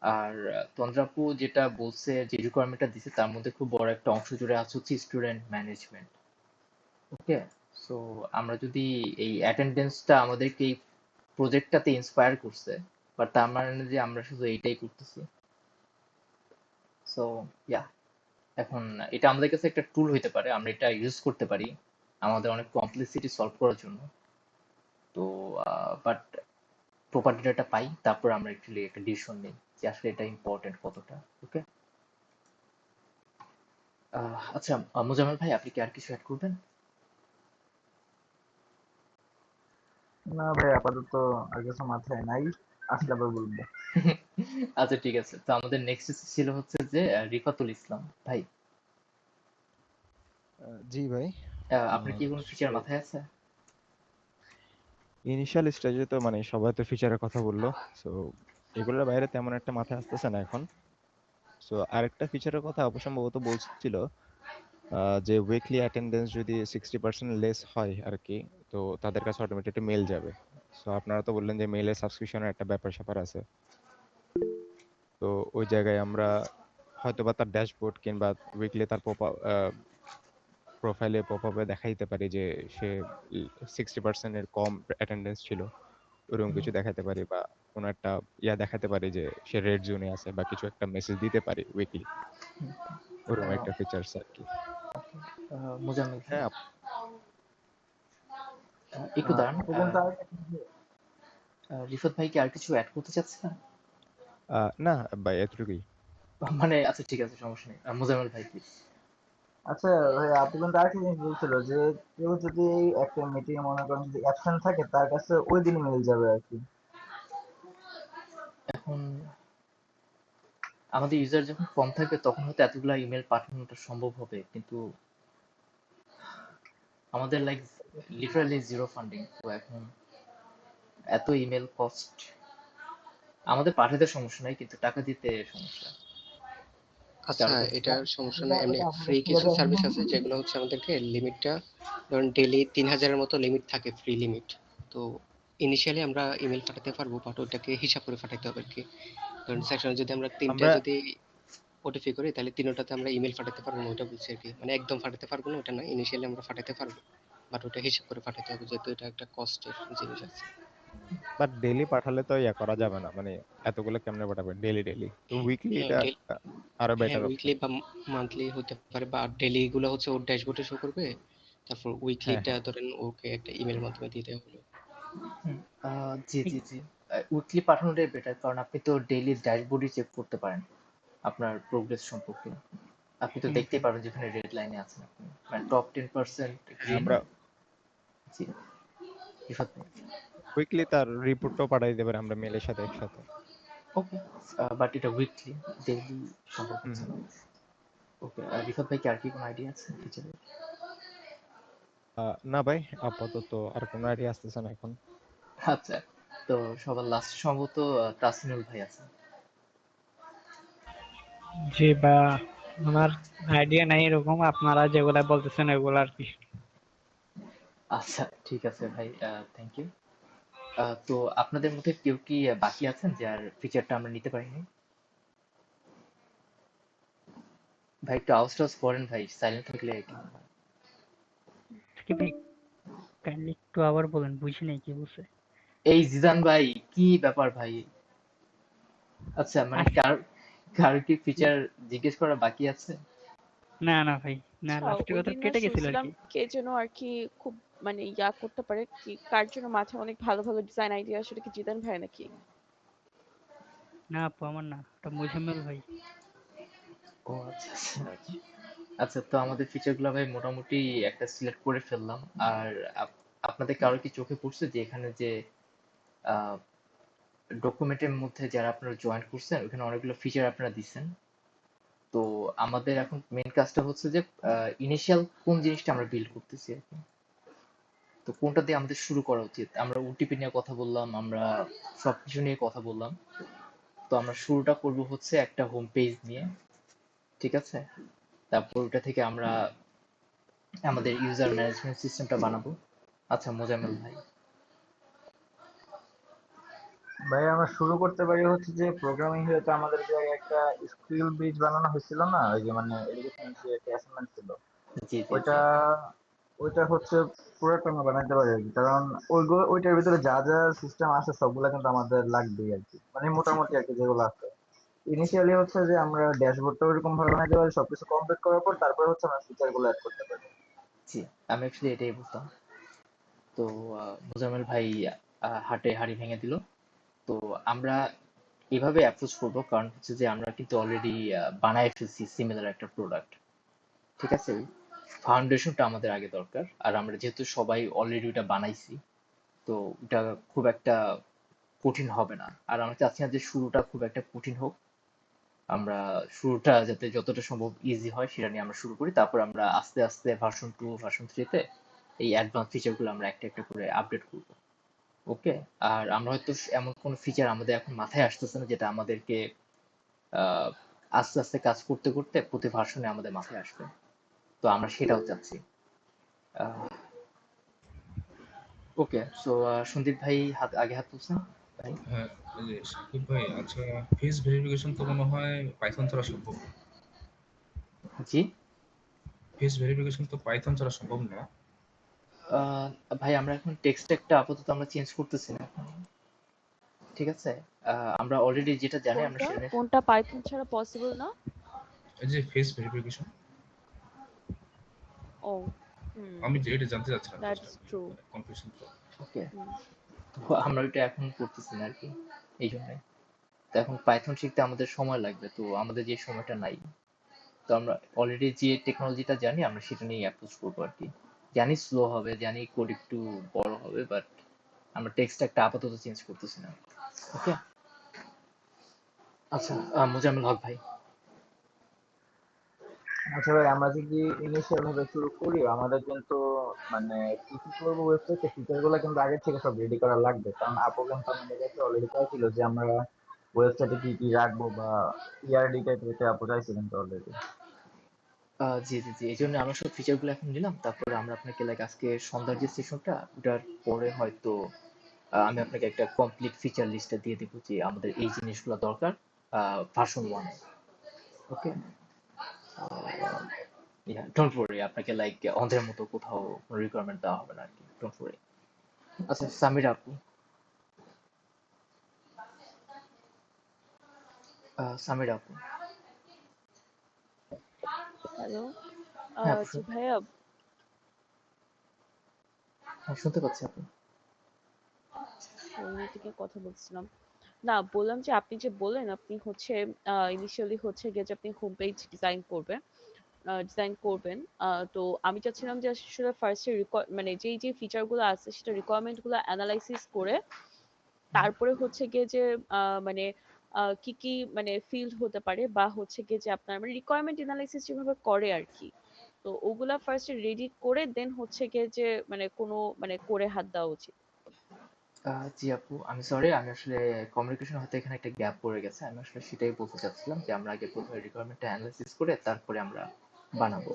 আর তন্দ্রাপু যেটা বলছে, যে রিকোয়ারমেন্টটা দিছে তার মধ্যে খুব বড় একটা অংশ জুড়ে আছে হচ্ছে স্টুডেন্ট ম্যানেজমেন্ট। ওকে। সো আমরা যদি এই অ্যাটেন্ডেন্সটা আমাদেরকে এই প্রজেক্টটাতে ইন্সপায়ার করছে, বাট তার মানে না যে আমরা শুধু এইটাই করতেছি। সো ইয়া, এখন এটা আমাদের কাছে একটা টুল হইতে পারে, আমরা এটা ইউজ করতে পারি আমাদের অনেক কমপ্লেক্সিটি সলভ করার জন্য। তো বাট প্রপার ডেটাটা পাই, তারপর আমরা অ্যাকচুয়ালি একটা ডিসিশন নিই যে আসলে এটা ইম্পর্টেন্ট কতটা। ওকে, আচ্ছা মোজাম্মেল ভাই, আপনি কি আর কিছু অ্যাড করবেন? না ভাই, আপাতত আর কিছু মাথায় নাই, আসলে আবার বলবো। আচ্ছা ঠিক আছে, তো আমাদের নেক্সট ছিল হচ্ছে যে রিফাতুল ইসলাম ভাই। জি ভাই। আপনার কি কোনো ফিচার মাথায় আছে? ইনিশিয়াল স্টেজে তো মানে সবাই তো ফিচারের কথা বললো, সো এগুলোর বাইরে তেমন একটা মাথায় আসতেছে না এখন। সো আরেকটা ফিচারের কথা অবসম্ভবত বলছিল, যে উইকলি অ্যাটেন্ডেন্স যদি 60% লেস হয় আর কি, তো তাদের কাছে অটোমেটিক মেল যাবে। সো আপনারা তো বললেন যে মেলের সাবস্ক্রিপশনের একটা ব্যাপার স্যাপার আছে, তো ওই জায়গায় আমরা হয়তোবা তার ড্যাশবোর্ড কিংবা উইকলি তার প্রোফাইলে পপআপে দেখাই দিতে পারি যে সে 60% এর কম অ্যাটেন্ডেন্স ছিল, ওরকম কিছু দেখাতে পারি, বা কোনো একটা দেখাতে পারি যে সে রেড জোনে আছে, বা কিছু একটা মেসেজ দিতে পারি উইকলি, ওরকম একটা ফিচার্স আর কি। মোজাম্মেল ভাই হ্যাঁ, একটু দাঁড়ান, আপু কিন্তু রিফাত ভাই কি আর কিছু অ্যাড করতে চাচ্ছেন? না ভাই, এতটুকুই। মানে আচ্ছা ঠিক আছে, সমস্যা নেই। মোজাম্মেল ভাই প্লিজ। আচ্ছা ভাই, আপু কিন্তু আরেকটা জিনিস বলছিল যে কেউ যদি একটা মিটিং মনে করেন যদি অ্যাবসেন্ট থাকে, তার কাছে ওই দিনই মেল যাবে আর কি। এখন আমাদের ইউজার যখন কম থাকবে তখন হয়তো এতগুলা ইমেল পাঠানোটা সম্ভব হবে, কিন্তু আমাদের লাইক লিটারালি জিরো ফান্ডিং, তো এখন এত ইমেল কস্ট আমাদের পাঠাতে সমস্যা নাই, কিন্তু টাকা দিতে সমস্যা। আচ্ছা, এটার সমস্যা নেই, এমনি ফ্রি কিছু সার্ভিস আছে যেগুলো হচ্ছে আমাদেরকে লিমিটটা, ধরুন ডেইলি 3000-এর মতো লিমিট থাকে, ফ্রি লিমিট। তো ইনিশিয়ালি আমরা ইমেল পাঠাতে পারবো, বাট ওইটাকে হিসাব করে পাঠাতে হবে আর কি। ধরুন সেকশনে যদি আমরা 3টা আমরা যদি ওটিপি করি, তাহলে 3টাতে আমরা ইমেল পাঠাতে পারবো না, ওটা বলছি আর কি। মানে একদম পাঠাতে পারবো না ওটা না, ইনিশিয়ালি আমরা পাঠাতে পারবো, বাট ওটা হিসাব করে পাঠাতে হবে, যেহেতু এটা একটা কস্টের জিনিস আছে। বাট ডেইলি পাঠালে তো করা যাবে না, মানে এতগুলো কেমনে পাঠাবেন ডেইলি ডেইলি, তো উইকলি হ্যাঁ এটা আরো হ্যাঁ, বেটার অপশন। উইকলি বা মান্থলি হতে পারে, বা ডেইলি গুলো হচ্ছে ওর ড্যাশবোর্ডে শো করবে, তারপর হ্যাঁ, উইকলিটা হ্যাঁ। ধরেন ওকে একটা ইমেল মাধ্যমে দিতে হলো। জি জি জি, উইকলি পাঠানোটাই বেটার, কারণ আপনি তো ডেইলি ড্যাশবোর্ডই চেক করতে পারেন আপনার প্রোগ্রেস সম্পর্কে। আপনি তো দেখতেই পারবেন যেখানে রেড লাইনে আছেন আপনি, মানে টপ 10% গ্রিন। আমরা জি, রিফাত ভাই। উইকলি তার রিপোর্টটাও পাঠিয়ে দিতে পারি আমরা মেলের সাথে একসাথে। ওকে, বাট এটা উইকলি, ডেইলি সম্ভব হুম হচ্ছে হুম। না। ওকে, রিফাত ভাই কি আর কি কোনো আইডিয়া আছে ফিচারে? না ভাই, আপাতত আর কোনো আইডিয়া আসতেছে না এখন। আচ্ছা, তো সবার লাস্ট সম্ভবত তাসমিনুল ভাই আছে। জি বা আমার আইডিয়া নাই এরকম, আপনারা যেগুলা বলতেছেন এগুলো আর কি। আচ্ছা ঠিক আছে ভাই, থ্যাংক ইউ। তো আপনাদের মধ্যে কেউ কি বাকি আছেন যার ফিচারটা আমরা নিতে পারিনি? ভাই একটু আওয়াজ টাওয়াজ করেন ভাই, সাইলেন্ট থাকলে কি হয়? কি ভাই, কাইন্ডলি একটু আবার বলেন, বুঝি নাই কি বলছে। এই জিদান ভাই, কি ব্যাপার ভাই? আচ্ছা, মানে আচ্ছা, কার কার কি ফিচার জিজ্ঞেস করা বাকি আছে? না না ভাই, না, আচ্ছা, লাস্টের ওই কথা দিন না কেটে গেছিল আর শুনছিলাম কি। কে যেন আর কি খুব মানে করতে পারে কি, কার জন্য মাথায় অনেক ভালো ভালো ডিজাইন আইডিয়া, সেটা কি জিদান ভাই নাকি? না আপু, আমার না, ওটা মোজাম্মেল ভাই। ও আচ্ছা আচ্ছা। আচ্ছা, তো আমাদের ফিচারগুলো ভাই মোটামুটি একটা সিলেক্ট করে ফেললাম। আর আপনাদের কারো কি চোখে পড়ছে যে এখানে যে ডকুমেন্টের মধ্যে যারা আপনারা জয়েন করছেন ওখানে অনেকগুলো ফিচার আপনারা দিচ্ছেন। তো আমাদের এখন মেইন কাজটা হচ্ছে যে ইনিশিয়াল কোন জিনিসটা আমরা বিল্ড করতেছি আর কি। তো কোনটা দিয়ে আমাদের শুরু করা উচিত? আমরা ওটিপি নিয়ে কথা বললাম, আমরা সবকিছু নিয়ে কথা বললাম। তো আমরা শুরুটা করব হচ্ছে একটা হোম পেজ নিয়ে, ঠিক আছে? তারপর ওটা থেকে আমরা আমাদের ইউজার ম্যানেজমেন্ট সিস্টেমটা বানাবো। আচ্ছা মোজাম্মেল ভাই। ভাই আমরা শুরু করতে পারি হচ্ছে যে প্রোগ্রামিং এ তো আমাদের যে একটা স্কিল ব্রিজ বানানো হয়েছিল না, ওই যে মানে এডুকেশন যে একটা অ্যাসাইনমেন্ট ছিল, জি জি জি। ওইটা ওইটা হচ্ছে পুরোটা আমরা বানাইতে পারি আর কি। কারণ ওইগুলো ওইটার ভিতরে যা যা সিস্টেম আছে সবগুলা কিন্তু আমাদের লাগবেই আর কি, মানে জি মোটামুটি আর কি যেগুলো আছে। ইনিশিয়ালি হচ্ছে যে আমরা ড্যাশবোর্ডটা ওরকম ভাবে বানাইতে পারি, সবকিছু কমপ্লিট করার পর তারপর হচ্ছে আমরা ফিচার গুলো অ্যাড করতে পারি। জি, আমি অ্যাকচুয়ালি এটাই বলতাম। তো মোজাম্মেল ভাই হাটে হাড়ি ভেঙে দিল। তো আমরা এভাবে অ্যাপ্রোচ করবো, কারণ হচ্ছে যে আমরা কিন্তু অলরেডি বানায় ফেলছি সিমিলার একটা প্রোডাক্ট। ঠিক আছে, ফাউন্ডেশনটা আমাদের আগে দরকার। আর আমরা যেহেতু সবাই অলরেডি ওটা বানাইছি, তো ওটা খুব একটা কঠিন হবে না। আর আমরা চাচ্ছি না যে শুরুটা খুব একটা কঠিন হোক। আমরা শুরুটা যাতে যতটা সম্ভব ইজি হয় সেটা নিয়ে আমরা শুরু করি, তারপর আমরা আস্তে আস্তে ভার্সন 2 ভার্সন 3 তে এই অ্যাডভান্স ফিচারগুলো আমরা একটা একটা করে আপডেট করব। ওকে। আর আমরা হয়তো এমন কোন ফিচার আমাদের এখন মাথায় আসতেছে না যেটা আমাদেরকে আহ, আস্তে আস্তে কাজ করতে করতে প্রতি ভার্সনে আমাদের মাথায় আসবে। তো আমরা সেটাও চাচ্ছি। ওকে, সো সন্দীপ ভাই আগে হাত তুলছেন ভাই। হ্যাঁ, এই যে সাকিব ভাই, আচ্ছা, ফেস ভেরিফিকেশন তো মনে হয় পাইথন ছাড়া সম্ভব না। জি। ফেস ভেরিফিকেশন তো পাইথন ছাড়া সম্ভব না। আহ, ভাই আমরা এখন টেক্সট একটা আপাতত আমরা চেঞ্জ করতেছি না এখন। ঠিক আছে, আমরা অলরেডি যেটা জানি আমরা কোনটা সেটা নিয়ে। কোনটা পাইথন ছাড়া পসিবল না? এই যে ফেস ভেরিফিকেশন, ও হুম, আমি যে এটা জানতে চাচ্ছিলাম, জাস্ট দ্যাটস ট্রু। কনফিউশন তো। ওকে, তো আমরা ওইটা এখন করতেছি না আর কি, এই জন্যই। তো এখন পাইথন শিখতে আমাদের সময় লাগবে, তো আমাদের যে সময়টা নাই। তো আমরা অলরেডি যে টেকনোলজিটা জানি আমরা সেটা নিয়ে অ্যাপ্রোচ করবো আর কি। জানি স্লো হবে, জানি কোড একটু বড় হবে, বাট আমরা টেক্সট একটা আপাতত চেঞ্জ করতেছি না। ওকে। আচ্ছা, মোজাম্মেল হক ভাই। আচ্ছা ভাই, আমরা যদি ইনিশিয়াল ভাবে শুরু করি, আমাদের কিন্তু মানে কি কি করবো ওয়েবসাইটে ফিচার গুলো কিন্তু আগে থেকে সব রেডি করা লাগবে, কারণ আপু কিন্তু আমাদের কাছে অলরেডি চাইছিল যে আমরা ওয়েবসাইটে কি কি রাখবো বা ইআরডি টাইপের, এটা আপু চাইছে কিন্তু অলরেডি। জি জি জি, এই জন্য আমরা সব ফিচারগুলো এখন নিলাম। তারপরে আমরা আপনাকে লাইক আজকে সন্ধ্যার যে সেশনটা ওটার পরে হয়তো আমি আপনাকে একটা কমপ্লিট ফিচার লিস্টটা দিয়ে দেবো যে আমাদের এই জিনিসগুলো দরকার ভার্সন 1-এ। ওকে। ডোন্ট ওয়ারি, আপনাকে লাইক অন্ধের মতো কোথাও কোনো রিকোয়ারমেন্ট দেওয়া হবে না আর কি, ডোন্ট ওয়ারি। আচ্ছা, সামির আপু। সামির আপু। হ্যালো। হ্যাঁ আপু, জি ভাইয়া, হ্যাঁ শুনতে পাচ্ছি আপু। ওই থেকে কথা বলছিলাম। না, বললাম যে আপনি যে বললেন আপনি হচ্ছে ইনিশিয়ালি হচ্ছে গিয়ে যে আপনি হোম পেজ ডিজাইন করবেন। তো আমি চাচ্ছিলাম যে আসলে ফার্স্টে মানে যেই যে ফিচার গুলো আছে সেটা রিকোয়ারমেন্ট গুলো অ্যানালাইসিস করে তারপরে হচ্ছে গিয়ে যে মানে কি কি মানে ফিল্ড হতে পারে বা হচ্ছে গিয়ে যে আপনার মানে রিকোয়ারমেন্ট অ্যানালাইসিস যেভাবে করে আর কি, তো ওগুলা ফার্স্টে রেডি করে দেন হচ্ছে গিয়ে যে মানে কোনো মানে করে হাত দেওয়া উচিত। জি আপু, আমি সরি, আমি আসলে কমিউনিকেশন হয়তো এখানে একটা গ্যাপ পড়ে গেছে। আমি আসলে সেটাই বলতে চাচ্ছিলাম যে আমরা আগে প্রথমে রিকোয়ারমেন্টটা অ্যানালাইসিস করে তারপরে আমরা বানাবো।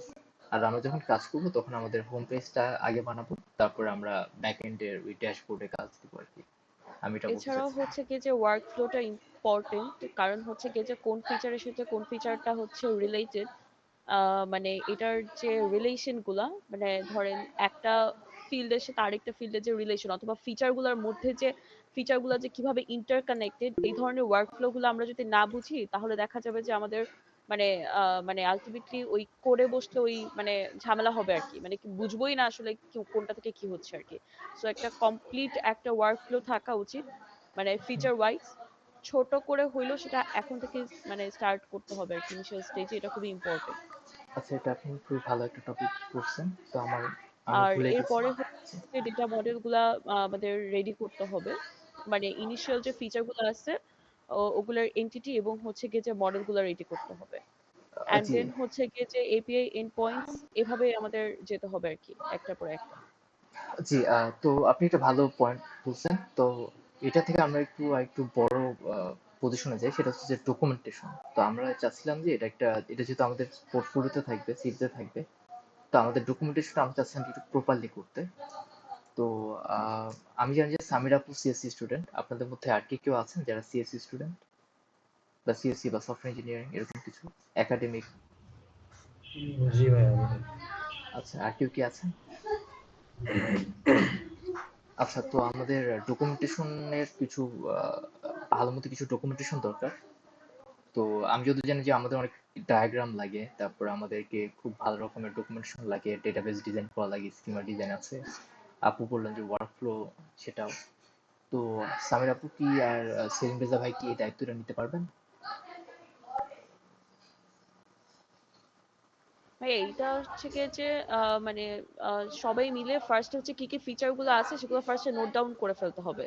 আর আমরা যখন কাজ করব তখন আমাদের হোম পেজটা আগে বানাবো, তারপরে আমরা ব্যাক এন্ডের ওই ড্যাশবোর্ডে কাজ দিব আর কি। আমি এটা বলতে এছাড়াও চাচ্ছিলাম। হচ্ছে গিয়ে যে ওয়ার্ক ফ্লোটা ইম্পর্টেন্ট, কারণ হচ্ছে গিয়ে যে কোন ফিচারের সাথে কোন ফিচারটা হচ্ছে রিলেটেড, মানে এটার যে রিলেশন গুলা মানে ধরেন একটা ফিল্ডের সাথে আরেকটা ফিল্ডের যে রিলেশন অথবা ফিচার গুলার মধ্যে যে ফিচার গুলা যে কিভাবে ইন্টারকানেক্টেড, এই ধরনের ওয়ার্ক ফ্লো গুলো আমরা যদি না বুঝি তাহলে দেখা যাবে যে আমাদের মানে মানে আলটিমেটলি ওই কোডে বসলে ওই মানে ঝামেলা হবে আর কি, মানে কি বুঝবোই না আসলে কোনটা থেকে কি হচ্ছে আর কি। সো একটা কমপ্লিট একটা ওয়ার্ক ফ্লো থাকা উচিত, মানে ফিচার ওয়াইজ। ছোট করে হইলেও সেটা এখন থেকে মানে স্টার্ট করতে হবে আর কি, ইনিশিয়াল স্টেজে এটা খুবই ইম্পর্টেন্ট। আচ্ছা, এটা আপনি খুবই ভালো একটা টপিক করছেন। তো আমি আর ভুলে গেছি। এরপরে হচ্ছে ডেটা মডেল গুলা আমাদের রেডি করতে হবে, মানে ইনিশিয়াল যে ফিচার গুলো আছে ওগুলার এন্টিটি এবং হচ্ছে গিয়ে যে মডেল গুলা রেডি করতে হবে, এন্ড জি দেন হচ্ছে গিয়ে যে এপিআই এন্ড পয়েন্টস, এভাবে আমাদের যেতে হবে আর কি একটার পর একটা। জি, তো আপনি একটা ভালো পয়েন্ট বলছেন। তো এটা থেকে আমরা একটু বড় পজিশনে যাই, সেটা হচ্ছে যে ডকুমেন্টেশন। তো আমরা চাচ্ছিলাম যে এটা যেহেতু আমাদের পোর্টফোলিওতে থাকবে, সিভিতে থাকবে, তো আমাদের ডকুমেন্টেশন আমরা চাচ্ছিলাম একটু প্রপারলি করতে। তো আহ, আমি জানি যে সামির আপু সিএসসি স্টুডেন্ট। আপনাদের মধ্যে আর কি কেউ আছেন যারা সিএসসি স্টুডেন্ট বা সিএসসি বা সফটওয়্যার ইঞ্জিনিয়ারিং এরকম কিছু একাডেমিক? জি ভাই, আমি আচ্ছা, আর কেউ কি আছেন? আচ্ছা, তো আমাদের ডকুমেন্টেশনের কিছু ভালো মতো কিছু ডকুমেন্টেশন দরকার। তো আমি যদি জানি যে আমাদের অনেক ডায়াগ্রাম লাগে, তারপর আমাদেরকে খুব ভালো রকমের ডকুমেন্টেশন লাগে, ডেটাবেস ডিজাইন করা লাগে, স্কিমা ডিজাইন আছে। আপু বললেন যে ওয়ার্কফ্লো, সেটাও। তো সামির আপু কি আর সেলিম রেজা ভাই কি এই দায়িত্বটা নিতে পারবেন? ভাই এইটা হচ্ছে গিয়ে যে মানে সবাই মিলে ফার্স্ট হচ্ছে কি কি ফিচার গুলো আছে সেগুলো ফার্স্টে নোট ডাউন করে ফেলতে হবে,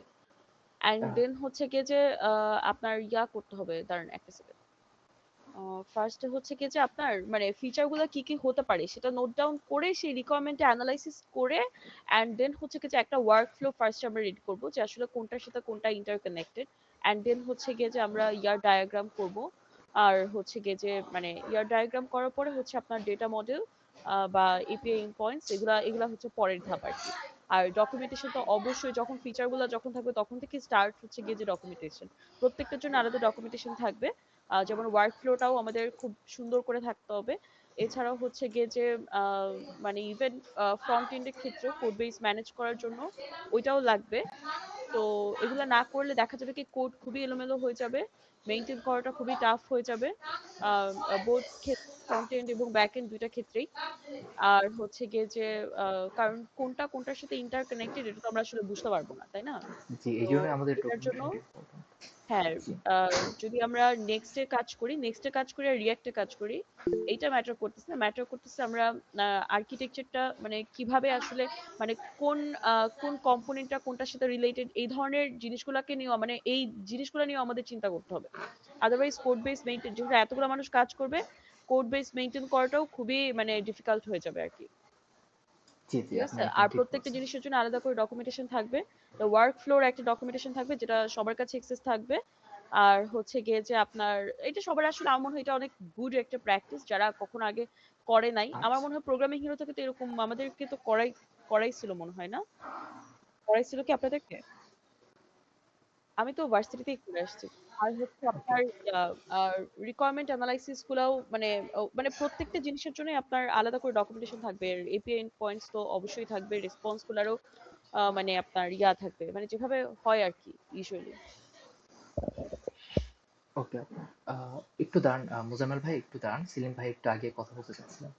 অ্যান্ড আহ, দেন হচ্ছে গিয়ে যে আপনার ইয়া করতে হবে, দাঁড়ান একটা সেকেন্ড। ফার্স্টে হচ্ছে কি যে আপনার মানে ফিচার গুলো কি কি হতে পারে সেটা নোট ডাউন করে সেই রিকোয়ারমেন্ট অ্যানালাইসিস করে, অ্যান্ড দেন হচ্ছে কি যে একটা ওয়ার্ক ফ্লো ফার্স্ট আমরা রেডি করবো যে আসলে কোনটার সাথে কোনটা ইন্টারকানেক্টেড, অ্যান্ড দেন হচ্ছে গিয়ে যে আমরা ইয়ার ডায়াগ্রাম করব। আর হচ্ছে গিয়ে যে মানে ইয়ার ডায়াগ্রাম করার পরে হচ্ছে আপনার ডেটা মডেল বা এপিআই পয়েন্টস এগুলা এগুলা হচ্ছে পরের ধাপ আর কি। আর ডকুমেন্টেশন তো অবশ্যই যখন ফিচার গুলো যখন থাকবে তখন থেকে স্টার্ট হচ্ছে গিয়ে যে ডকুমেন্টেশন, প্রত্যেকটার জন্য আলাদা ডকুমেন্টেশন থাকবে। যেমন ওয়ার্ক ফ্লোটাও আমাদের খুব সুন্দর করে থাকতে হবে। এছাড়াও হচ্ছে গিয়ে যে আহ, মানে ইভেন ফ্রন্ট এন্ডের ক্ষেত্রেও কোড বেস ম্যানেজ করার জন্য ওইটাও লাগবে। তো এগুলো না করলে দেখা যাবে কি কোড খুবই এলোমেলো হয়ে যাবে, মেইনটেইন করাটা খুবই টাফ হয়ে যাবে বোথ ক্ষেত্রে, ফ্রন্ট এন্ড এবং ব্যাক এন্ড দুইটা ক্ষেত্রেই। আর হচ্ছে গিয়ে যে কারণ কোনটা কোনটার সাথে ইন্টারকানেক্টেড এটা তো আমরা আসলে বুঝতে পারবো না, তাই না? জি, এই তো জন্য আমাদের এটার জন্য ডকুমেন্টেশনটা ইম্পর্টেন্ট। হ্যাঁ, জি যদি আমরা নেক্সটে কাজ করি আর রিয়েক্টে কাজ করি, এইটা ম্যাটার করতেছে না, ম্যাটার করতেছে আমরা আর্কিটেকচারটা মানে কিভাবে আসলে মানে কোন কোন কম্পোনেন্টটা কোনটার সাথে রিলেটেড, এই ধরনের জিনিসগুলোকে নিয়েও মানে এই জিনিসগুলো নিয়েও আমাদের চিন্তা করতে হবে। আদারওয়াইজ কোড বেস মেইনটেইন, যেহেতু এতগুলো মানুষ কাজ করবে, কোড বেস মেইনটেইন করাটাও খুবই মানে ডিফিকাল্ট হয়ে যাবে আর কি। জি জি, ঠিক আপনি আছে, একদম আর ঠিক প্রত্যেকটা বলছেন। জিনিসের জন্য আলাদা করে ডকুমেন্টেশন থাকবে। ওয়ার্ক ফ্লোর একটা ডকুমেন্টেশন থাকবে যেটা সবার কাছে অ্যাক্সেস থাকবে। আর হচ্ছে গিয়ে যে আপনার এটা সবার আসলে আমার মনে হয় এটা অনেক গুড একটা প্র্যাকটিস, যারা কখনো আগে করে নাই। আমার আচ্ছা, মনে হয় প্রোগ্রামিং হিরো থেকে তো এরকম আমাদেরকে তো করাইছিল মনে হয় না, করাইছিল কি আপনাদেরকে? আমি তো ভার্সিটিতেই করে আসছি। আর হচ্ছে ওকে। আপনার রিকোয়ারমেন্ট অ্যানালাইসিস গুলাও মানে মানে প্রত্যেকটা জিনিসের জন্য আপনার আলাদা করে ডকুমেন্টেশন থাকবে, এপিআই পয়েন্টস তো অবশ্যই থাকবে, রেসপন্স গুলারও মানে আপনার ইয়া থাকবে, মানে যেভাবে হয় আর কি ইউজুয়ালি। ওকে আপু, একটু দাঁড়ান, মোজাম্মেল ভাই একটু দাঁড়ান, সেলিম ভাই একটু আগে কথা বলতে চাচ্ছিলেন।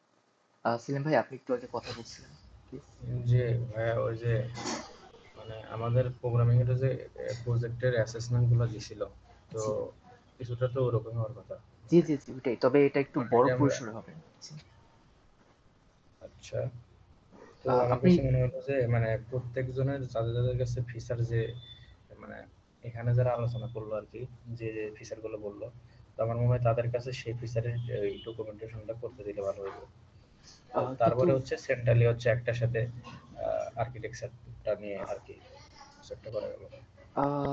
সেলিম ভাই আপনি একটু আগে কথা বলছিলেন, প্লিজ। যে ভাইয়া ওই যে মানে আমাদের প্রোগ্রামিং এর যে প্রজেক্টের অ্যাসেসমেন্ট গুলো দিছিল, তো জি কিছুটা তো ওরকম হওয়ার কথা। জি জি জি, ওটাই, তবে এটা একটু বড় অলরেডি আমরা, পরিসরে হবে। জি। আচ্ছা, তো আমার আপনি কাছে মনে হলো যে মানে প্রত্যেকজনের যাদের যাদের কাছে ফিচার যে মানে এখানে যারা আলোচনা করলো আর কি, যে যে ফিচার গুলো বললো, তো আমার মনে হয় তাদের কাছে সেই ফিচারের এই ডকুমেন্টেশনটা করতে দিলে ভালো হবে। তো কিন্তু তারপরে হচ্ছে সেন্ট্রালি হচ্ছে একটার সাথে আর্কিটেকচারটা নিয়ে আর কি সেটটা করা গেল।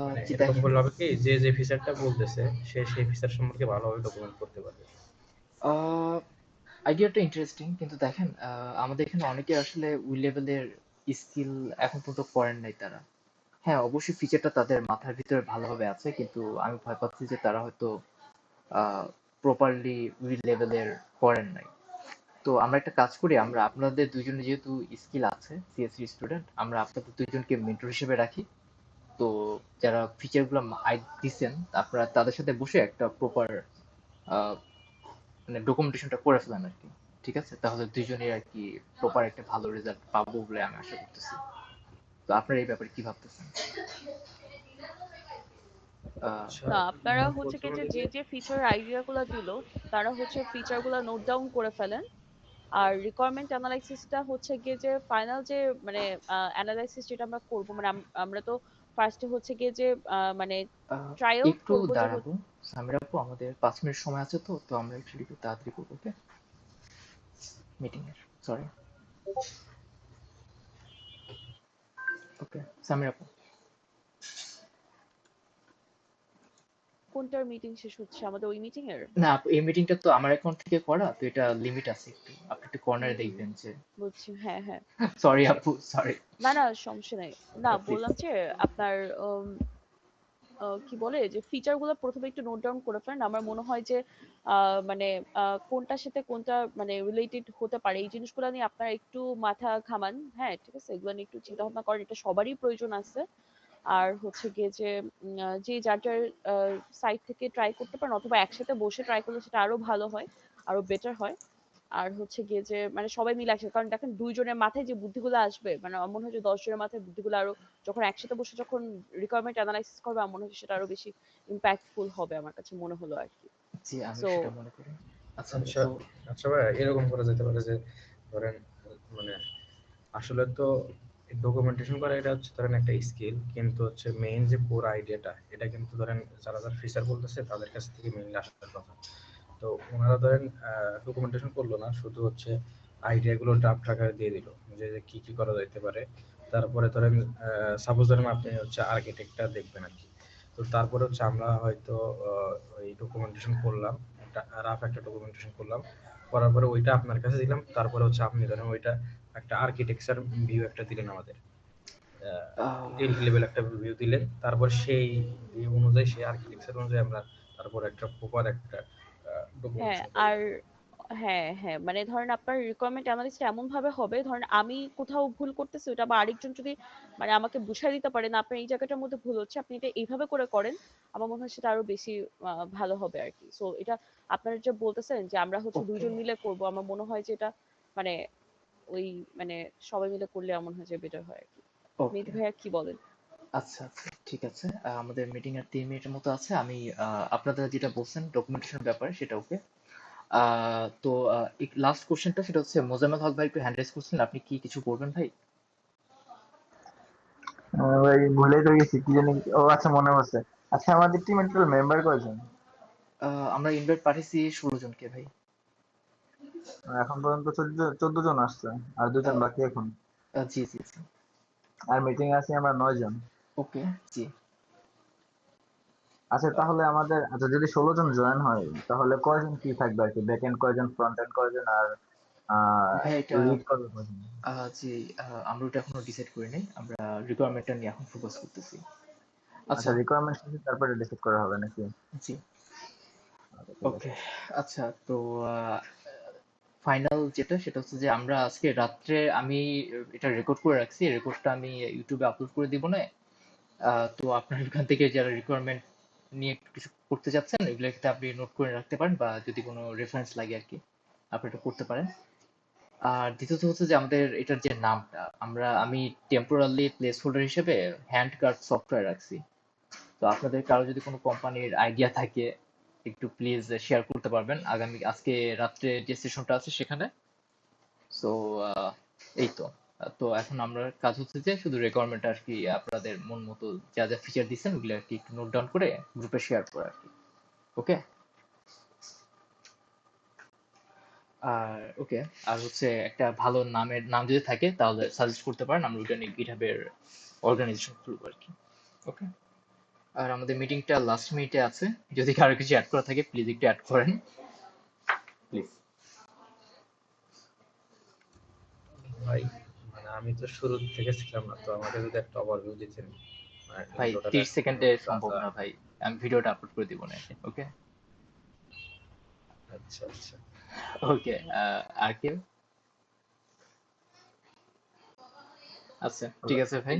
মানে জি এরকম দেখেন, করলে হবে কি, যে যে ফিচারটা বলতেছে সে সেই ফিচার সম্পর্কে ভালোভাবে ডকুমেন্ট করতে পারবে। আইডিয়াটা ইন্টারেস্টিং, কিন্তু দেখেন আমাদের এখানে অনেকে আসলে ওই লেভেলের স্কিল এখন পর্যন্ত করেন নাই তারা। হ্যাঁ, অবশ্যই ফিচারটা তাদের মাথার ভিতরে ভালোভাবে আছে, কিন্তু আমি ভয় পাচ্ছি যে তারা হয়তো প্রপারলি ওই লেভেলের করেন নাই। তো আমরা একটা কাজ করি, আমরা আপনাদের দুইজনে যেহেতু স্কিল আছে, সিএসসি স্টুডেন্ট, আমরা আপনাদের দুইজনকে মেন্টর হিসেবে রাখি। তো যারা ফিচারগুলো দিচ্ছেন, আপনারা তাদের সাথে বসে একটা প্রপার মানে ডকুমেন্টেশনটা করে ফেলেন আর কি। ঠিক আছে, তাহলে দুইজনের আর কি প্রপার একটা ভালো রেজাল্ট পাবো বলে আমি আশা করতেছি। তো আপনারা এই ব্যাপারে কি ভাবতেছেন? আহ, আচ্ছা, না, আপনারা হচ্ছে কি প্রথমে যে যদি যে যে ফিচার আইডিয়া গুলা দিল তারা হচ্ছে ফিচার গুলা নোট ডাউন করে ফেলেন। আর রিকোয়ারমেন্ট অ্যানালাইসিসটা হচ্ছে গিয়ে যে ফাইনাল যে মানে অ্যানালাইসিস যেটা আমরা করব, মানে আমরা তো ফার্স্টে হচ্ছে গিয়ে যে মানে আহ, ট্রাই আউট একটু করবো যে দাঁড়াবো সামির আপু, আমাদের 5 মিনিট সময় আছে, তো তো আমরা একটু তাড়াতাড়ি করবো। ওকে, মিটিং এর, সরি। ওকে সামির আপু। কোনটার মিটিং শেষ হচ্ছে, আমাদের ওই মিটিং এর? না আপু, এই মিটিংটা তো আমার অ্যাকাউন্ট থেকে করা, তো এটা লিমিট আছে একটু, আপনি একটু কর্নারে হুম, দেখবেন যে। বুঝছি, হ্যাঁ হ্যাঁ সরি বুঝছি। আপু, সরি। না না, সমস্যা নাই। না, প্লিজ। বললাম যে আপনার কি বলে যে ফিচার গুলো প্রথমে একটু নোট ডাউন করে ফেলেন। আমার মনে হয় যে মানে কোনটার সাথে কোনটা মানে রিলেটেড হতে পারে এই জিনিসগুলো নিয়ে আপনারা একটু মাথা ঘামান। হ্যাঁ ঠিক আছে, এগুলো নিয়ে একটু চিন্তা ভাবনা করেন, এটা সবারই প্রয়োজন আছে। আর হচ্ছে গিয়ে যে যে যার যার সাইড থেকে ট্রাই করতে পারেন, অথবা একসাথে বসে ট্রাই করলে সেটা আরো ভালো হয়, আরো বেটার হয়। আর হচ্ছে গিয়ে যে মানে সবাই মিলে একসাথে, কারণ দেখেন 2 জনের মাথায় যে বুদ্ধিগুলো আসবে, মানে আমার মনে হয় যে 10 জনের মাথায় বুদ্ধিগুলো আরো যখন একসাথে বসে যখন রিকোয়ারমেন্ট অ্যানালাইসিস করবে, আমার মনে হয় সেটা আরো বেশি ইম্প্যাক্টফুল হবে, আমার কাছে মনে হলো আর কি। জি, আমি সো সেটা মনে করি। আচ্ছা, আচ্ছা তো আচ্ছা ভাই, এরকম করা যেতে পারে যে ধরেন মানে আসলে তো ডকুমেন্টেশন করা এটা হচ্ছে ধরেন একটা স্কিল, কিন্তু হচ্ছে মেইন যে কোর আইডিয়াটা এটা কিন্তু ধরেন যারা যারা ফিচার বলতেছে তাদের কাছ থেকে মেইনলি আসার কথা। তো ওনারা ধরেন ডকুমেন্টেশন করলো না, শুধু হচ্ছে আইডিয়াগুলো ড্রাফট আকারে দিয়ে দিল যে যে কি কি করা যেতে পারে। তারপরে ধরেন সাপোজ ধরেন আপনি হচ্ছে আর্কিটেক্টটা দেখবেন আর কি। তো তারপরে হচ্ছে আমরা হয়তো ওই ডকুমেন্টেশন করলাম, একটা রাফ একটা ডকুমেন্টেশন করলাম, করার পরে ওইটা আপনার কাছে দিলাম। তারপরে হচ্ছে আপনি ধরেন ওইটা একটা আর্কিটেকচার ভিউ একটা দিলেন আমাদের, আহ, এন্ড লেভেল একটা ভিউ দিলেন। তারপর সেই ভিউ অনুযায়ী সেই আর্কিটেকচার অনুযায়ী আমরা তারপর একটা প্রপার একটা হ্যাঁ, ডকুমেন্টেশন আর করলাম। হ্যাঁ, হ্যাঁ, মানে ধরেন আপনার রিকোয়ারমেন্ট অ্যানালিসিস এমন ভাবে হবে, ধরেন আমি কোথাও ভুল করতেছি, ওটা বা আরেকজন যদি মানে আমাকে বুঝাই দিতে পারে না আপনার এই জায়গাটার মধ্যে ভুল হচ্ছে, আপনি এটা এইভাবে করে করেন, আমার মনে হয় সেটা আরো বেশি ভালো হবে আর কি। সো এটা আপনারা যে বলতেছেন যে আমরা হচ্ছে ওকে, দুইজন মিলে করব, আমার মনে হয় যে এটা মানে ওই মানে সবাই মিলে করলে আমার মনে হয় যে বেটার হয় আর কি। ওকে, মেহেদী ভাইয়া কি বলেন? আচ্ছা আচ্ছা, ঠিক আছে। আমাদের মিটিং আর 3 মিনিটের মতো আছে। আমি আপনারা যেটা বলছেন ডকুমেন্টেশন ব্যাপারে সেটা ওকে। তো লাস্ট কোশ্চেনটা সেটা হচ্ছে মোজাম্মেল হক ভাই একটু হ্যান্ড রেজ করছিলেন, আপনি কি কিছু বলবেন ভাই? ভাই ভুলে তো গেছি কি জানি। ও আচ্ছা, মনে পড়ছে। আচ্ছা, আমাদের টিমের টোটাল মেম্বার কয়জন? আমরা ইনভাইট পাঠিয়েছি 16 জনকে ভাই। এখন পর্যন্ত 14 জন আসছে, আর 2 জন আহ, বাকি এখন। জি জি জি। আর মিটিং এ আছি আমরা 9 জন। ওকে, জি। আচ্ছা, তাহলে আমাদের, আচ্ছা যদি 16 জন জয়েন হয় তাহলে কয়জন কি থাকবে আর কি? ব্যাক এন্ড কয়জন, ফ্রন্ট এন্ড কয়জন, আর ভাই এটা লিড করবে কয়জন? জি, আমরা ওটা এখনো ডিসাইড করি নাই, আমরা রিকোয়ারমেন্টটা নিয়ে এখন ফোকাস করতেছি। আচ্ছা, আচ্ছা, রিকোয়ারমেন্ট শেষে তারপরে ডিসাইড করা হবে নাকি? জি, আচ্ছা, ঠিক আছে। ওকে। আচ্ছা, তো ফাইনাল যেটা সেটা হচ্ছে যে আমরা আজকে রাত্রে আমি এটা রেকর্ড করে রাখছি, রেকর্ডটা আমি ইউটিউবে আপলোড করে দিব না। তো আপনার এখান থেকে যারা রিকোয়ারমেন্ট নিয়ে কিছু করতে চাচ্ছেন এগুলো ক্ষেত্রে আপনি নোট করে রাখতে পারেন, বা যদি কোনো রেফারেন্স লাগে আর কি আপনি এটা করতে পারেন। আর দ্বিতীয়ত হচ্ছে যে আমাদের এটার যে নামটা আমি টেম্পোরারি প্লেস হোল্ডার হিসেবে হ্যান্ড কার্ড সফটওয়্যার রাখছি। তো আপনাদের কারো যদি কোনো কোম্পানির আইডিয়া থাকে একটু প্লিজ শেয়ার করতে পারবেন আজকে রাত্রে যে সেশনটা আছে সেখানে। সো এই তো। তো এখন আমরা কাজ হচ্ছে যে শুধু রিকোয়ারমেন্ট আর কি আপনাদের মন মতো যা যা ফিচার দিচ্ছেন ওগুলো আর কি একটু নোট ডাউন করে গ্রুপে শেয়ার করা আর কি। ওকে। আর ওকে, আর হচ্ছে একটা ভালো নাম যদি থাকে তাহলে সাজেস্ট করতে পারেন, আমরা ওইটা নিয়ে গিটহাবের অর্গানাইজেশন খুলবো আর কি। ওকে। আর আমাদের মিটিংটা লাস্ট মিনিটে আছে, যদি কারো কিছু অ্যাড করা থাকে প্লিজ একটু অ্যাড করেন প্লিজ। ভাই মানে আমি তো শুরু থেকে ছিলাম না, তো আমাকে যদি একটা ওভারভিউ দিতেন মানে ভাই ইন্ট্রোটা 30 সেকেন্ডে যা সম্ভব যা। না ভাই, আমি ভিডিওটা আপলোড করে দিব না। ওকে। আচ্ছা আচ্ছা। ওকে, আর কেউ? আচ্ছা, ঠিক আছে ভাই।